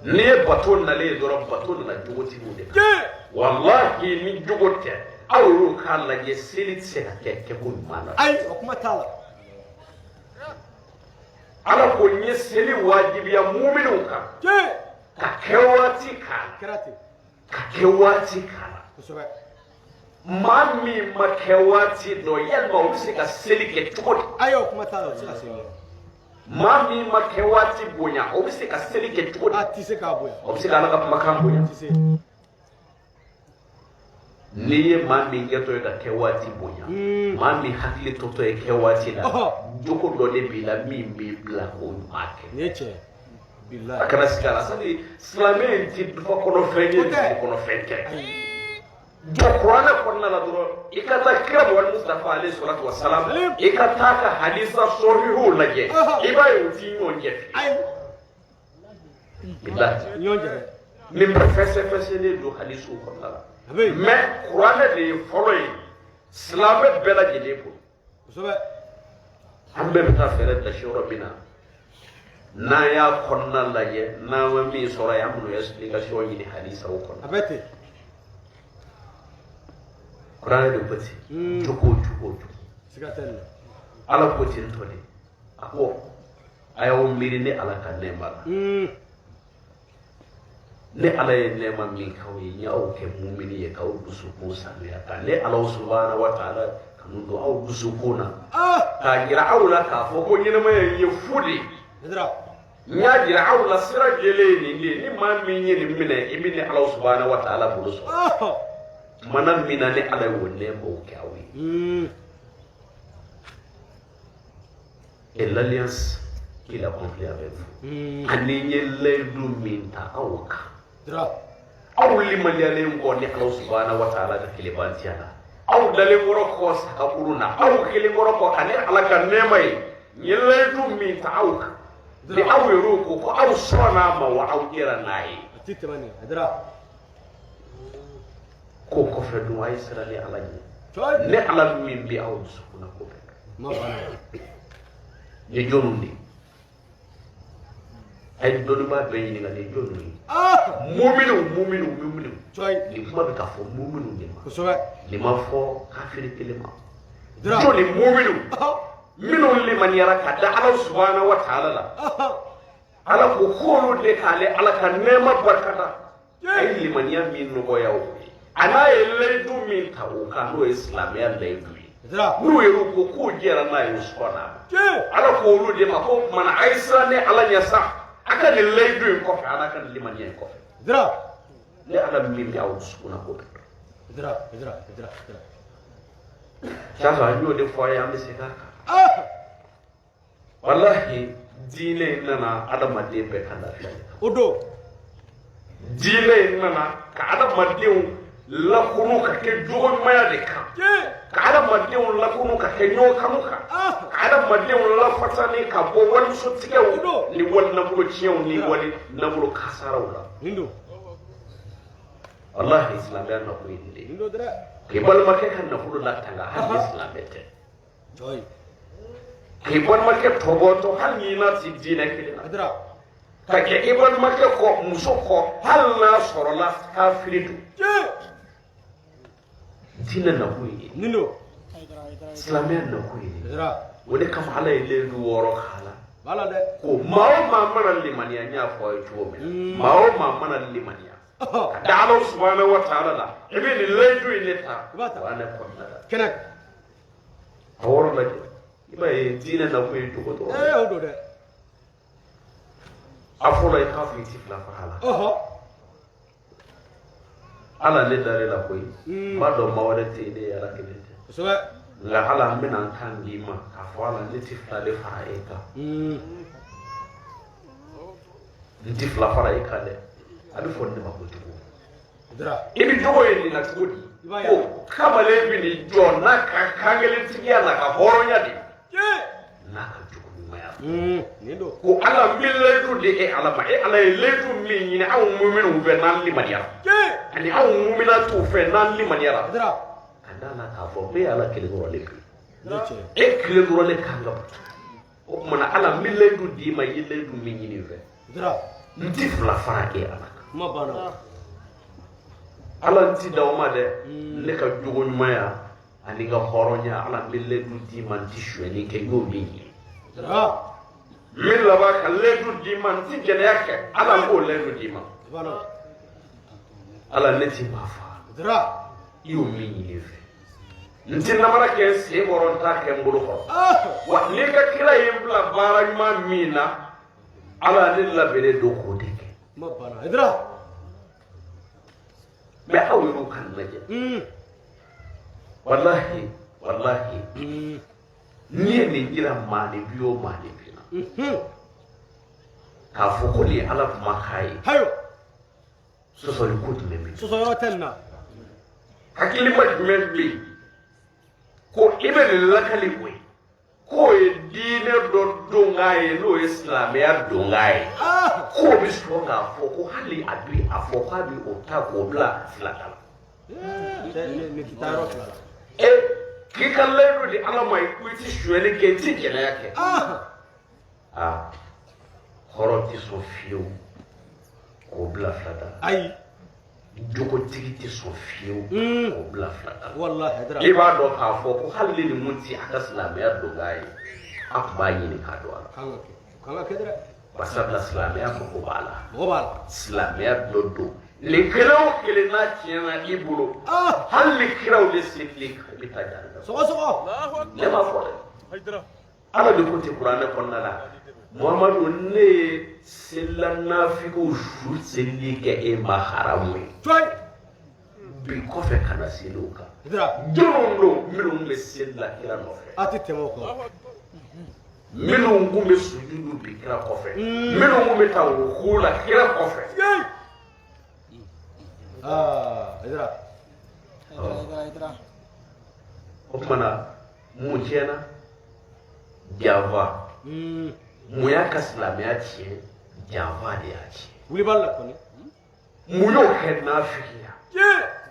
na n'i ye bato nalen ye dɔrɔn bato nana jogotigiw de kan tiɲɛ wallahi ni jogo tɛ aw y'o k'a lajɛ seli tɛ se ka kɛ kɛko ɲuman na ayi o kuma t'a la ala ko n ye seli wajibiya muminw kan tiɲɛ ka kɛ waati k'a la kɛra ten ka kɛ waati k'a la kosɛbɛ maa min ma kɛ waati dɔ yalima o bɛ se ka seli kɛ cogo di ayi o kuma t'a la o tɛ se ka se nin maa min ma kɛ waati bonya o bɛ se ka seli kɛ cogo di a ti se k'a bonya o bɛ se ka ala ka kumakan bonya ti se n'i ye maa min kɛtɔ ye ka kɛ waati bonya maa min hakili tɔtɔ ye kɛ waati la Ɔhɔ. jogo dɔ de b'i la min b'i bila k'o ɲuman kɛ nin ye tiɲɛ billahi akana sigala sadi islamé ti fa kono feñe kono fenke do qur'ana konna la duro ikata kira wal mustafa alayhi salatu wassalam ikata ka hadisa sahihu laje ibayu ti nyonje billahi nyonje ni fesse ne do hadisu konna la mais qur'ana de follow islamé bela jede ko sobe ambe ta fere da shoro bina na ya konna laje na wa mi sura ya mun explication ni hadisa ko konna abete Qur'an de bati juko sigatelle ala ko tin to ne ako ayo miri ne ala kan ne mala ne ala ye ne ma min kawai nya o ke mu'mini ye kaw dusu ko sanu ya kan ne ala subhanahu wa ta'ala kanu do aw dusu ko na ka gira awla ka fo ko nyina ma ye fudi idra nya gira awla sira gele ni ma min ni mine ibni ala subhanahu wa ta'ala bulu so mana mina ne ala wonne mo kawi et l'alliance qu'il a conclue avec vous ani le du minta awka dra aw liman yale ngoni Allah subhanahu wa ta'ala da kilibantiana aw dale woro ko sa kuruna aw kili woro ko ane ala kan nemay nyele du minta awka di aw yoro ko aw sona ma wa aw kira nayi titamani dra ko ko fe du ay sira ni ala ni choy ne ala min bi aw sukuna ko be ma bana ye jonundi ay donu ba be ni ngani jonundi mu'minu choy ni kuma be ka fo mu'minu ni ma sobe ni ma fo kafiri kelema dra joni mu'minu minu liman yara ka da ala subhanahu wa ta'ala la ala ko kholu de kale ala ka nema barkata ay liman ya min no yawo ana ele du min ta o ka no islam ya le du dra nu yero ko ko jera na yo sona ala ko lu de ma ko man aisa ne ala nya sa aka ne le du ko fa ala kan liman ya ko dra ne ala min ya o sona ko dra sasa nyo de fo ya mi se ka wallahi dine nana adama de be kala odo dine nana ka adama de la kunu ka ke jogon maya de ka adama de la kunu ka ke nyo kamuka adama de la fatani ka bo wal so tikew ni wal na bulo ciyew ni wali na bulo kasarawla hindu wallahi islam ya na ko inde hindu dra ke bal make kan na fudu la tanga har islam bete choy ke bal make toboto har ni na ti dine ke dra ka ke ibon make ko muso ko hal na sorola kafiritu dina na ko inde nindo islam ya na ko inde dra woni kam hala ile du woro khala bala de ko mawo ma mana limaniya nya fo ay tuwo men mawo ma mana limaniya da Allah subhanahu wa ta'ala la ebe ni leju ileta wana ko nada kenak aworo la iba e dina na ko yitu ko to odo de afola ka fi tifla fa hala ala le dare la koy ma do mawade te ide ala kelete sobe la ala minan kan lima ka fo ala le tifla le fa eka tifla fa eka de abi fonde ma ko tuko dra ibi jogo ni na tugodi ko kama le bi ni jo na ka kangele tigiya na ka horonya di na ka jogo maya nindo ko ala mille du de e ala ma e ala le du mi ni aw mu'minu be nan li maniya ani aw mu'mina tu fe nan li maniya dra anda na ka fo be ala kele go le leche e kele go le kanga o mana ala mille du di ma yille du mi ni ve dra ntif la fa e ala ma bana ala nti dawma de ne ka jogo nyumaya ani ga horonya ala mille du di man ti shweni ke go mi dra min la ba ka le du di man ti gene yake ala ko le du di man bana ala ne ti ma fa dra iyo mi ni fe nti na mara ke se boron ta ke mbulu ko wa ne ka kila yimbla bara ma mina ala ne la bere do ko de ke ma bana dra me awu kan naje wallahi ni ne jira mani biyo mani bina k'a fɔ ko nin ye ala kumakan ye hayo sɔsɔli ko jumɛn bɛ yen sɔsɔ yɔrɔ tɛ nin na hakili ma jumɛn bɛ yen ko i bɛ nin lakali o ye k'o ye diinɛ dɔ donkan ye n'o ye silamɛya donkan ye k'o bɛ sɔrɔ k'a fɔ ko hali a bi a fɔ k'a bɛ o ta k'o bila filata la nin tɛ taa yɔrɔ fila la k'i ka layidu di ala ma i ko i tɛ sonyɛli kɛ i tɛ jɛnɛya kɛ hɔrɔn tɛ sɔn fiyewu k'o bila filata la ayi jogotigi tɛ sɔn fiyewu k'o bila filata la wallahi Haidara i b'a dɔn k'a fɔ ko hali ni mun ti a ka silamɛya donkan ye a tun b'a ɲini k'a dɔn a la kan ka kɛ dɛ barisabula silamɛya mago b'a la mɔgɔ b'a la silamɛya dɔ don nin kelen o kelen n'a tiɲɛna i bolo hali ni kiraw de segin kan i bɛ taa jaabi sɔgɔsɔgɔ ne m'a fɔ dɛ ala de ko ten kuranɛ kɔnɔna la muhamadu ne ye selilanafigiw su selili kɛ e ma haramu ye coyi bi kɔfɛ ka na seli o kan Haidara jɔnw don minnu bɛ seli la kira nɔfɛ a tɛ tɛmɛ o kan minnu kun bɛ sujudu bi kira kɔfɛ minnu kun bɛ taa ruku la kira kɔfɛ Haidara Haidara o tumana mun tiɲɛna janfa mun y'a ka silamɛya tiɲɛ janfa de y'a tiɲɛ wuli b'a la kɔni mun y'o kɛ nafigiya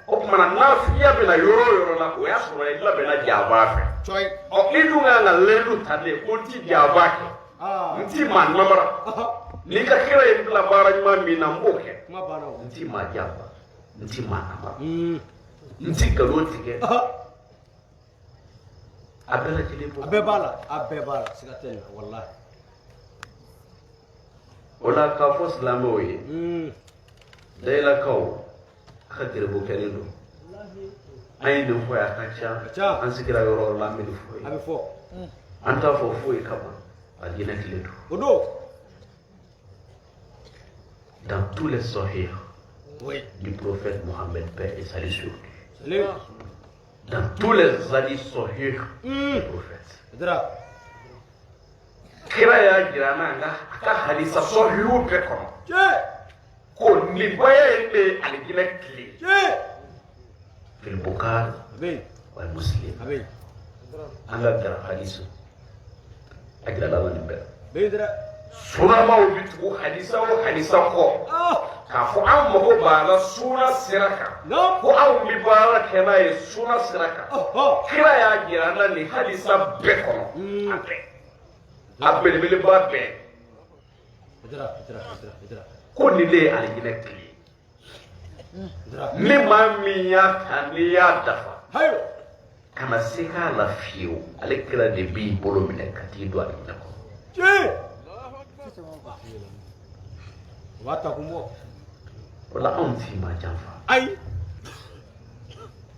o tumana nafigiya bɛna yɔrɔ o yɔrɔ la o y'a sɔrɔ i labɛnna janfa fɛ coyi i dun kan ka layidu ta de ko n ti janfa kɛ n ti maa namara n'i ka kira ye bila baara ɲuman min na n b'o kɛ kuma banna o n ti maa janfa n ti maa namara n ti nkalon tigɛ a bɛɛ lajɛlen b'o a bɛɛ b'a la a bɛɛ b'a la siga tɛ nin na wallahi o la k'a fɔ silamɛw ye dayilakaw a ka gɛrɛbɔ kɛlen don an ye nin fɔ ye a ka ca an sigira yɔrɔ la an bɛ nin fɔ a ye bɛ fɔ an t'a fɔ foyi kama a diinɛ kelen don o don dans tous les sahih oui du prophète Mohammed paix et salut sur lui salut dans tous les hadiths sahih du prophète Haidara kira y'a jira n'an ka hadisa sahihu bɛɛ kɔnɔ cɛ ko nin baya ye ne ye alijinɛ tile cɛ fil Bukhari a bɛ yen wal Muslim a bɛ yen an ka gara hadisu a jira la nin bɛɛ bɛ yen dɛ sunamaw bi tugu hadisa o hadisa kɔ k'a fɔ an mago b'a la suna sira kan non ko anw bɛ baara kɛ n'a ye suna sira kan kira y'a jira na nin hadisa bɛɛ kɔnɔ a bɛɛ a belebeleba bɛɛ Haidara ko nin de ye alijinɛ tile ni maa min y'a ta n'i y'a dafa hayo kana se k'a la fiyewu ale kira de b'i bolo minɛ ka t'i don alijinɛ kɔnɔ cɛ o b'a ta kun bɔ o la anw t'i ma janfa ayi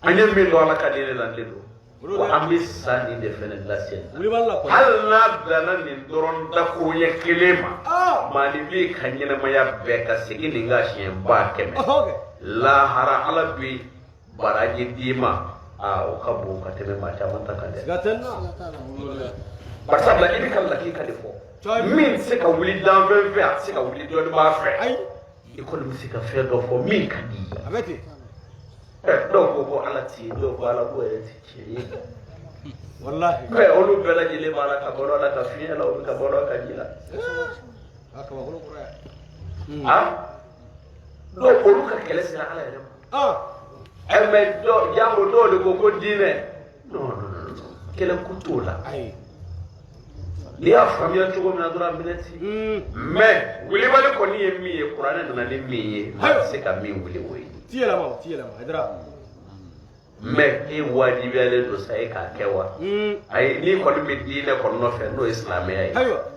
an ye min dɔn ala ka di ne la ne don wa an bɛ sa nin de fɛnɛ lase wuli b'a la kɔni hali n'a bilala nin dɔrɔn dakuruɲɛ kelen ma maanifin ka ɲɛnɛmaya bɛɛ ka segin nin ka siɲɛ ba kɛmɛ lahara ala bi baraji d'i ma o ka bon ka tɛmɛ maa caman ta kan dɛ siga tɛ nin na barisabula i bɛ ka lakika de fɔ min tɛ se ka wuli danfɛn fɛ a tɛ se ka wuli dɔnnibaa fɛ ayi i kɔni bɛ se ka fɛn dɔ fɔ min ka di i ye a bɛ ten dɔw ko ko ala ti ye dɔw ko ala ko yɛrɛ ti tiɲɛ ye wallahi olu bɛɛ lajɛlen b'a la ka bɔ dɔ la ka fiɲɛ la o bɛ ka bɔ dɔ ka ji la a kabakolo kɔrɔ yan donc olu ka kɛlɛ sera ala yɛrɛ ma mɛ jango dɔw de ko ko diinɛ non kɛlɛ ko t'o la ayi n'i y'a faamuya cogo min na dɔrɔn a minɛ ten mɛ wulibali kɔni ye min ye kuranɛ nana ni min ye a tɛ se ka min wuli o ye ti yɛlɛma o ti yɛlɛma Haidara mɛ e wajibiyalen don sa e k'a kɛ wa ayi n'i kɔni bɛ diinɛ kɔni nɔfɛ n'o ye silamɛya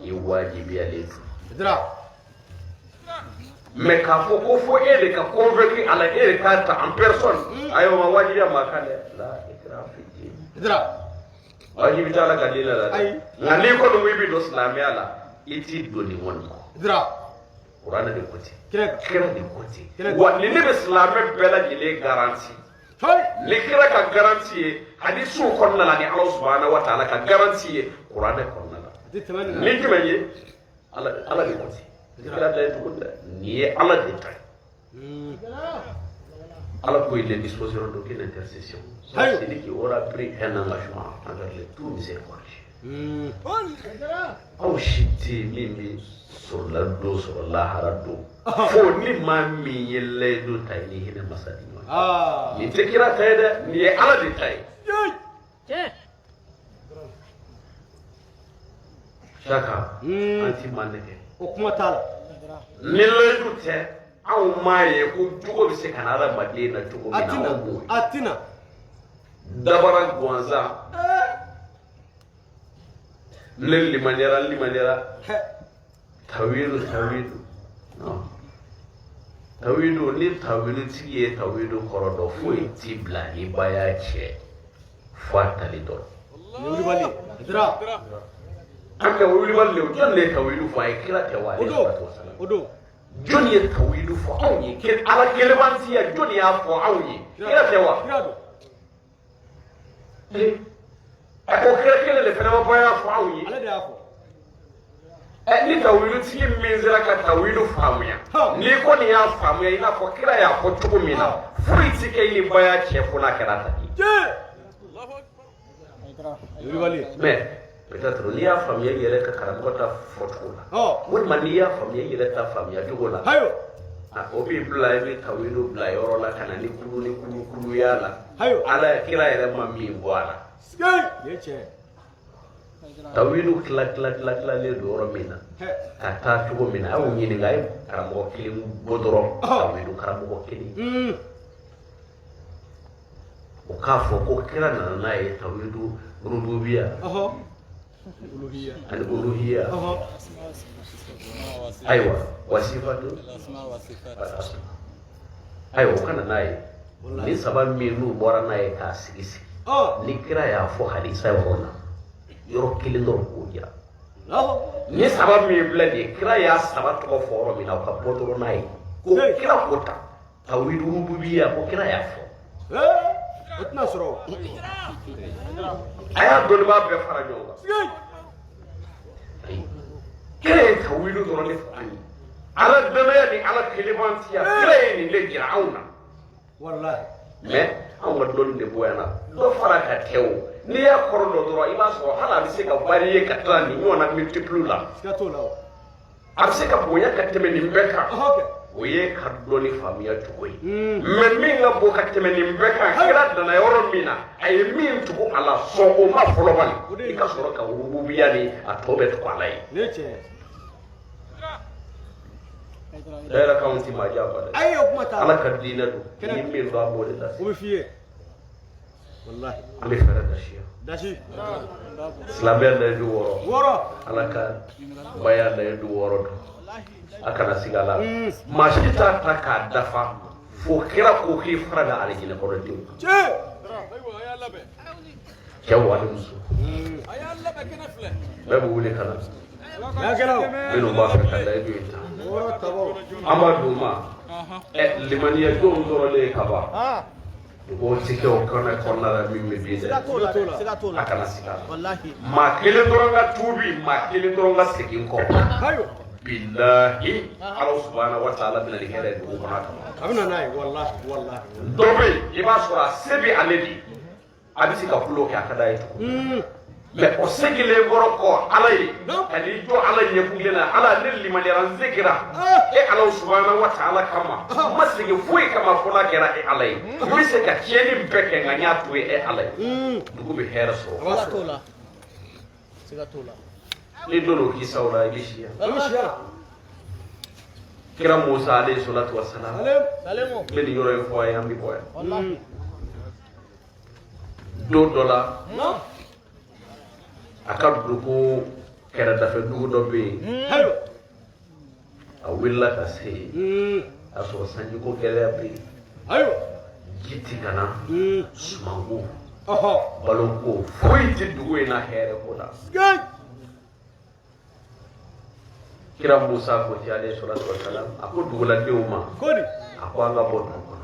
ye i wajibiyalen don Haidara mɛ k'a fɔ ko fo e de ka convaincre a la e de k'a ta en personne ayiwa ma wajibiya maa kan dɛ la ikra fi din Haidara wajibi t'a la ka diinɛ la dɛ nka n'i kɔni ko i bɛ don silamɛya la i t'i don nin kɔni kɔ Haidara kuranɛ de ko ten kira de ko ten wa nin ne bɛ silamɛ bɛɛ lajɛlen garanti ni kira ka garanti ye hadisiw kɔnɔna la ni ala subahana wa taala ka garanti ye kuranɛ kɔnɔna la ni jumɛn ye ala de ko ten kira ta dugu da ni ye ala de ta ala ko il est disposé d'aucune intercession c'est lui qui aura pris un engagement envers les tout miséricordieux aw shiti mimi sur la do sur la harado fo ni ma mi yelle do tay ni hina masadi ni te kira tay da ni ye ala de tay shaka anti maneke o kuma tala ni le do te aw ma ye ko jugo bi se kana da madina jugo bi na atina dabara gwanza limanera tawidu no tawidu ni tawidu tiye tawidu korodo foi tibla ni baya che fatali do yuri bali idra aka wuri balle jon le tawidu fa kira te wa odo jon ye tawidu fa awni ke ala kelebanti ya jon ya fa awni kira te wa ako kele le fana baya fa awni ala da ko ni tawidu tigi minzira ka tawidu famuya ni ko ni ya famuya ina ko kira ya ko tugu mina furi tike ni baya che funa kira ta yuri bali mais peut-être ni ya famuya yele ka karamko ta fotula won man ni ya famuya yele ta famuya jugola hayo obi bla ni tawidu bla yoro la kana ni kulu ya la hayo ala kira yele mami bwana yeche tawidu kla le do ro mina ta tugo mina awu nyini ngai karamo kilim bodoro tawidu karamo kini o kafo ko kira na ye tawidu rububiyya uluhiyya al-uluhiyya aywa wasifatu aywa kana naye ni saban minu bora naye ka sigisi ni kira ya fo hadisa yona yoro kilindor ko jira ni sabab mi bladi kira ya sabat ko foro mi na ka potoro nayi ko kira kota tawidu rububiyya ko kira ya fo utna suro aya don ba be fara jonga kira tawidu don ne fani ala dama ya ni ala kilimantiya kira ni le jirauna wallahi mais an ga don de boyana do fara ka tewo ni ya kordo doro iba so hala bi se ka bari ka tan ni wona multiplu la a se ka boya ka teme ni mbeka o ye ka doni famiya tugo yi men min ga bo ka teme ni mbeka kira da na yoro mina ay min tugo ala so o ma folo bali i ka soro ka rububiyya ni a tobe to alai neche dara kaunti ma jaba da ayo kuma ta ala ka dina do ni min do abode da o fiye wallahi ami fara da shi dashi slaber da du woro ala ka baya da du woro akana sigala mashita ta ka dafa fo kira ko ki fara da aljina ko do che kewa da musu ayalla be kana fle babu wule kana ya gelo minu ba ka da ido ita woro tabo amadu ma limaniya don doro le kaba ko tike o kana konna da mimmi bize akana sigala wallahi ma kele doronga tubi ma kele doronga sikin ko hayo billahi Allah subhanahu wa ta'ala bin al-hira du ko abuna nayi wallahi dobe iba sura sebi aledi abisi ka fulo ka kada yi me o segile goro ko alai ali do ala nyekungena ala lilli maniran zikira Allah subhanahu wa ta'ala kama masigi fuyi kama fona kera alai bise ka cheni mpeke nganya tuwe alai dugu bi hera so sigatola ni dono ki sawla bishiya amshiya kira Musa alayhi salatu wassalam salemo medi yoro yo fo yambi boy wallahi do dola akadu ko kera dafa dugu do be hayo a willa ka se aso sanji ko kele be hayo jiti kana sumango balonko foi ti dugu ina here ko da kira Musa ko ti alayhi salatu wassalam ako dugu la deuma kodi ako anga bodo ko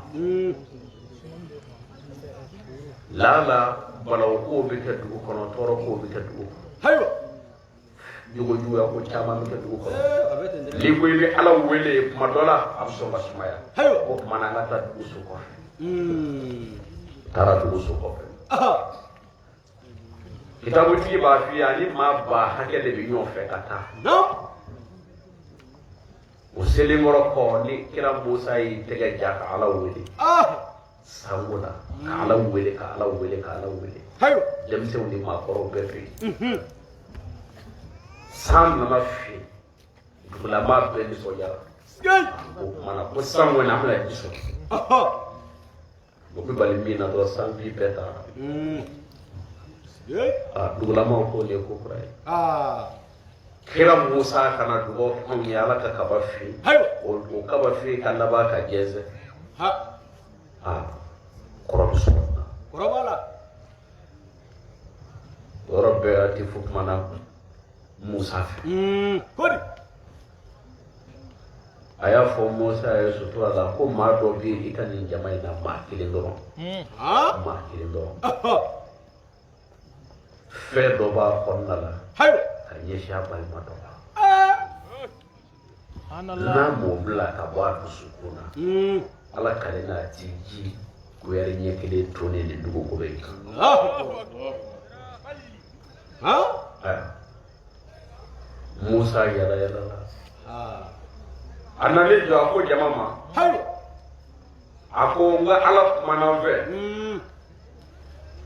lala balonko be ka dugu kono toro ko be ka dugu hayo jogo juya ko caman ke dugu ko ni ko ile ala wele kuma dola am so basmaya ko mana ngata dugu su ko tara dugu su ko kitabu ti ba fi ani ma ba hakele bi nyon fe kata no o sele moro ko ni kira musa yi tege jaka ala wele sangula ka ala wele ka ala wele ka ala wele hayo dem se woni ma ko befe sam na mafi dula ma be ni so yara o mana ko sango na mala ni so bo bi bali mi na do sang bi beta dula ma ko le ko kurai kira musa kana dubo kun ya la ka bafi o ka bafi kana ba ka jeze korobso korobala rabbe ati fuk mana musa kodi aya fo musa ya sutu ala ko ma do bi itani jamai na ma kilindoro ma kilindoro fe do ba khonnala hayo kanye shaba ma do na mo bla ka ba sukuna ala kale na tiji ko yari nyekele tone ni dugo ko be Musa yala yala anale jo ako jamama hayo ako nga ala manave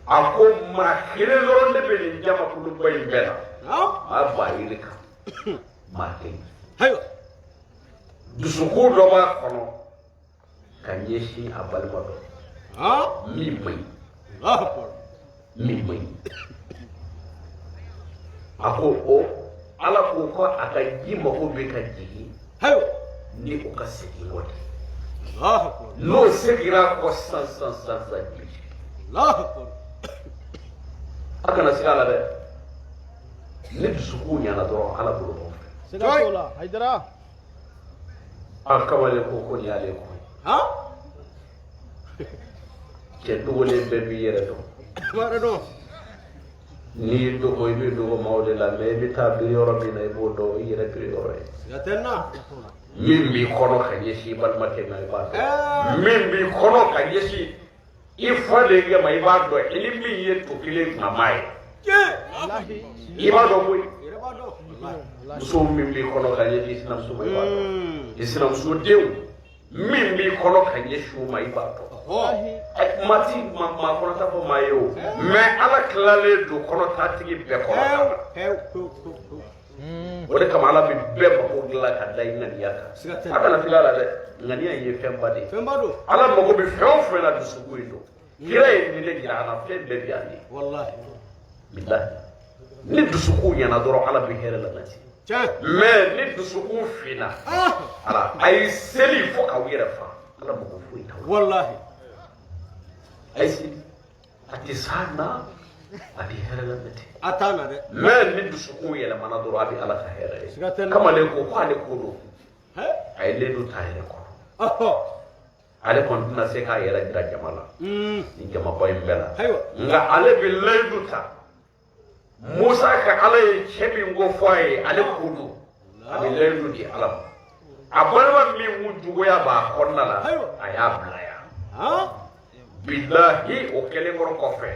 ako ma kire loronde be ni jama ko dum bay bela aba ilika ma ken hayo dusuko do ba kono kanyeshi abal mado mi may mi may ako o ala ko ko akaji mako be ka jigi hayo ni ko ka sigi wodi no sigira ko san aka na sigala de ni dusuku nya na do ala bulu do sigatola haidara aka wale ko ni ale ko ke dugole be bi yere do mara do ni do ko ibe do mawde la me bi ta bi yoro bi na ibo do yere bi yoro ya tenna min bi kono ka yeshi bal make na ba min bi kono ka yeshi ifade ge mai ba do ilimi ye to kile mamai wallahi iba do boy ire ba do so min bi kono ka yeshi sinam so mai ba islam so dew min bi kono ka yeshi mai ba do mati ma kono ta fo mayo me ala klale do kono ta tigi be kono wala kama ala bi be ko gila ka dai ngani yaka aka na filala de ngani ye fembado ala mo ko bi fo na du suguido kira ni le gira na fe be biani wallahi billahi ni du sugu yana doro ala bi here la nati me ni du sugu fina ala ay seli fo ka wira fa ala mo ko fuita wallahi ay seli ati sana abi here la nati atana de men min dusuku yela mana doro abi ala ka here kama le ko ale ko do ay le do tayre ko ale kon dina se ka yela dira jamala ni jama boy mbela nga ale bi le do ta musa ka ale chebi ngo foye ale ko do abi le do di ala abalwa mi wujugo ya ba konnala aya blaya billahi o kele ngoro ko fe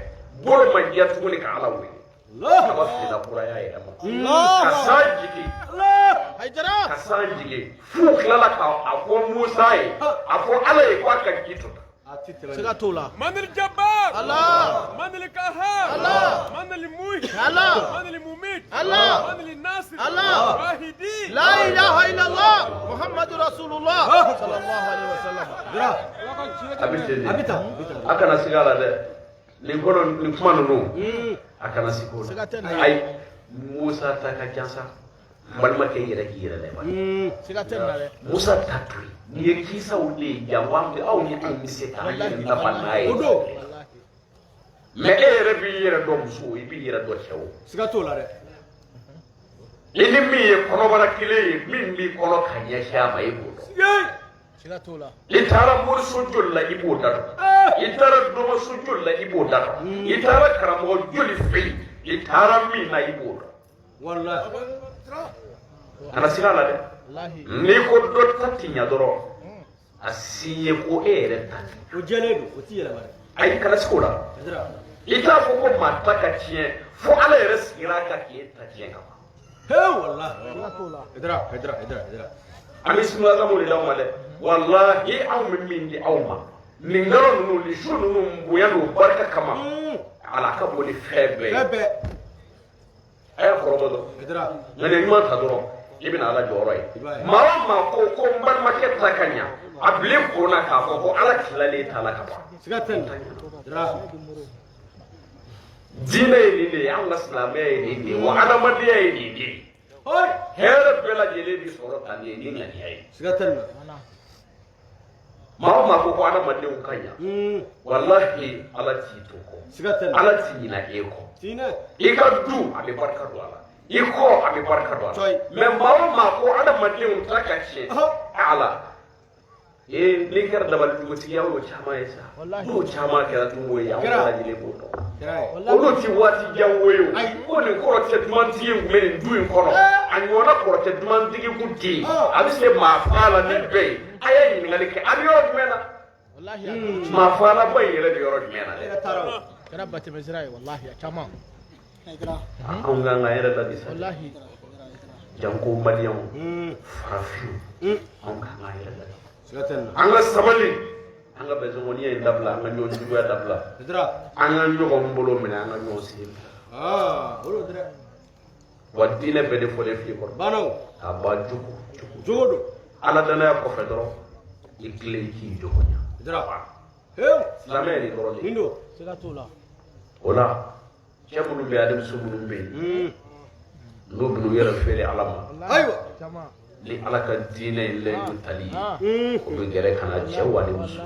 bolo ma jiya tuguni ka ala wi Allah fina kuraya ya Allah kasajiki Allah haidara kasajiki fu klala ka afo Musa yi afo ala yi kwa ka kitu sigatola manil jabbar Allah manil kahar Allah manil muhyi Allah manil mumit Allah manil nasir Allah wahidi la ilaha illallah muhammadur rasulullah sallallahu alaihi wasallam abita akana sigala de ni kono ni kuma no akana sikola ay Musa ta ka jansa balma ke yere ki yere le ba sigatenna le Musa tatui ni kisa ule jawambe au ni amise ka ni na banaye odo me ere bi yere do muso bi yere do chewo sigatola de ini mi ye kono bara kile min mi kono kanya shama ibo sigatola itara mur sujul la ibo da itara do sujul la ibo da itara karamo juli fi itara mi na ibo wallahi ana sira la dɛ ni ko dɔ ta ti ɲa dɔrɔn a si ye ko e yɛrɛ ta o jɛlen don o ti yɛlɛma dɛ ayi kana sigi o la i t'a fɔ ko maa ta ka tiɲɛ fo ala yɛrɛ sigira ka k'e ta tiɲɛ kama wallahi idra an bɛ sunalamu de d'aw ma dɛ wallahi anw bɛ min di aw ma nin yɔrɔ ninnu nin su ninnu bonya n'o barika kama ala ka bon ni fɛn bɛɛ ye a y'a kɔrɔbɔ dɔn nka nin ɲuman ta dɔrɔn i bɛna ala jɔyɔrɔ ye maa o maa ko n balimakɛ ta ka ɲa a bilen kɔnna k'a fɔ ko ala tilalen t'a la ka ban diinɛ ye nin de ye an ka silamɛya ye nin de ye wa adamadenya ye nin de ye hɛrɛ bɛɛ lajɛlen bi sɔrɔ tan de ye ni ŋaniya ye maa o maa ko adamadenw ka ɲa walahi ala t'i to kɔ ala t'i ɲina e kɔ i ka du a bɛ barika don a la i kɔ a bɛ barika don a la mɛ maa o maa ko adamadenw ta ka tiɲɛ ala n'i kɛra dabali dugutigi y'o caman ye sa n'o caman kɛra dungo ye an bɛɛ lajɛlen b'o dɔn olu ti waati jan wo ye o ko nin kɔrɔ tɛ dumantigi kun bɛ nin du in kɔnɔ a ɲɔgɔnna kɔrɔ tɛ dumantigi kun tɛ yen a bɛ se maa fa la ni bɛɛ ye a ye ɲininkali kɛ a bɛ yɔrɔ jumɛn na maa fa la ba in yɛrɛ bɛ yɔrɔ jumɛn na dɛ kɛra batɛmɛsira ye wallahi a caman anw kan ka yɛrɛ ladi sa janko maliyɛnw farafin anw kan ka yɛrɛ ladi an ka sabali an ka bɛnsɛnkɔniya in dabila an ka ɲɔgɔn juguya dabila an ka ɲɔgɔn bolo minɛ an ka ɲɔgɔn sigi wa diinɛ bɛɛ de fɔlen filɛ kɔrɔ k'a ban jogo don ala danaya kɔfɛ dɔrɔn i tilen i k'i jogo ɲa silamɛ de dɔrɔn de o la cɛ minnu bɛ yen ani muso minnu bɛ yen n'u bɛn'u yɛrɛ feere ala ma ni ala ka diinɛ in layidu tali ye o bɛ gɛrɛ ka na cɛw ani muso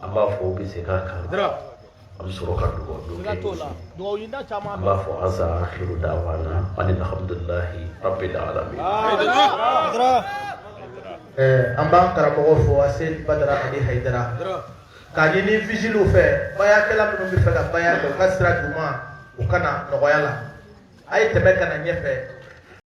an b'a fɔ o bɛ se k'a kan an bɛ sɔrɔ ka dugawu kɛ an b'a fɔ asa akhiru da'wana ani alhamdulillahi rabbil alamin an b'an karamɔgɔ fo Aseni Badara ani Hayidara k'a ɲini vigile fɛ bayakɛla minnu bɛ fɛ ka baya kɛ u ka sira d'u ma u ka na nɔgɔya la a ye tɛmɛ ka na ɲɛfɛ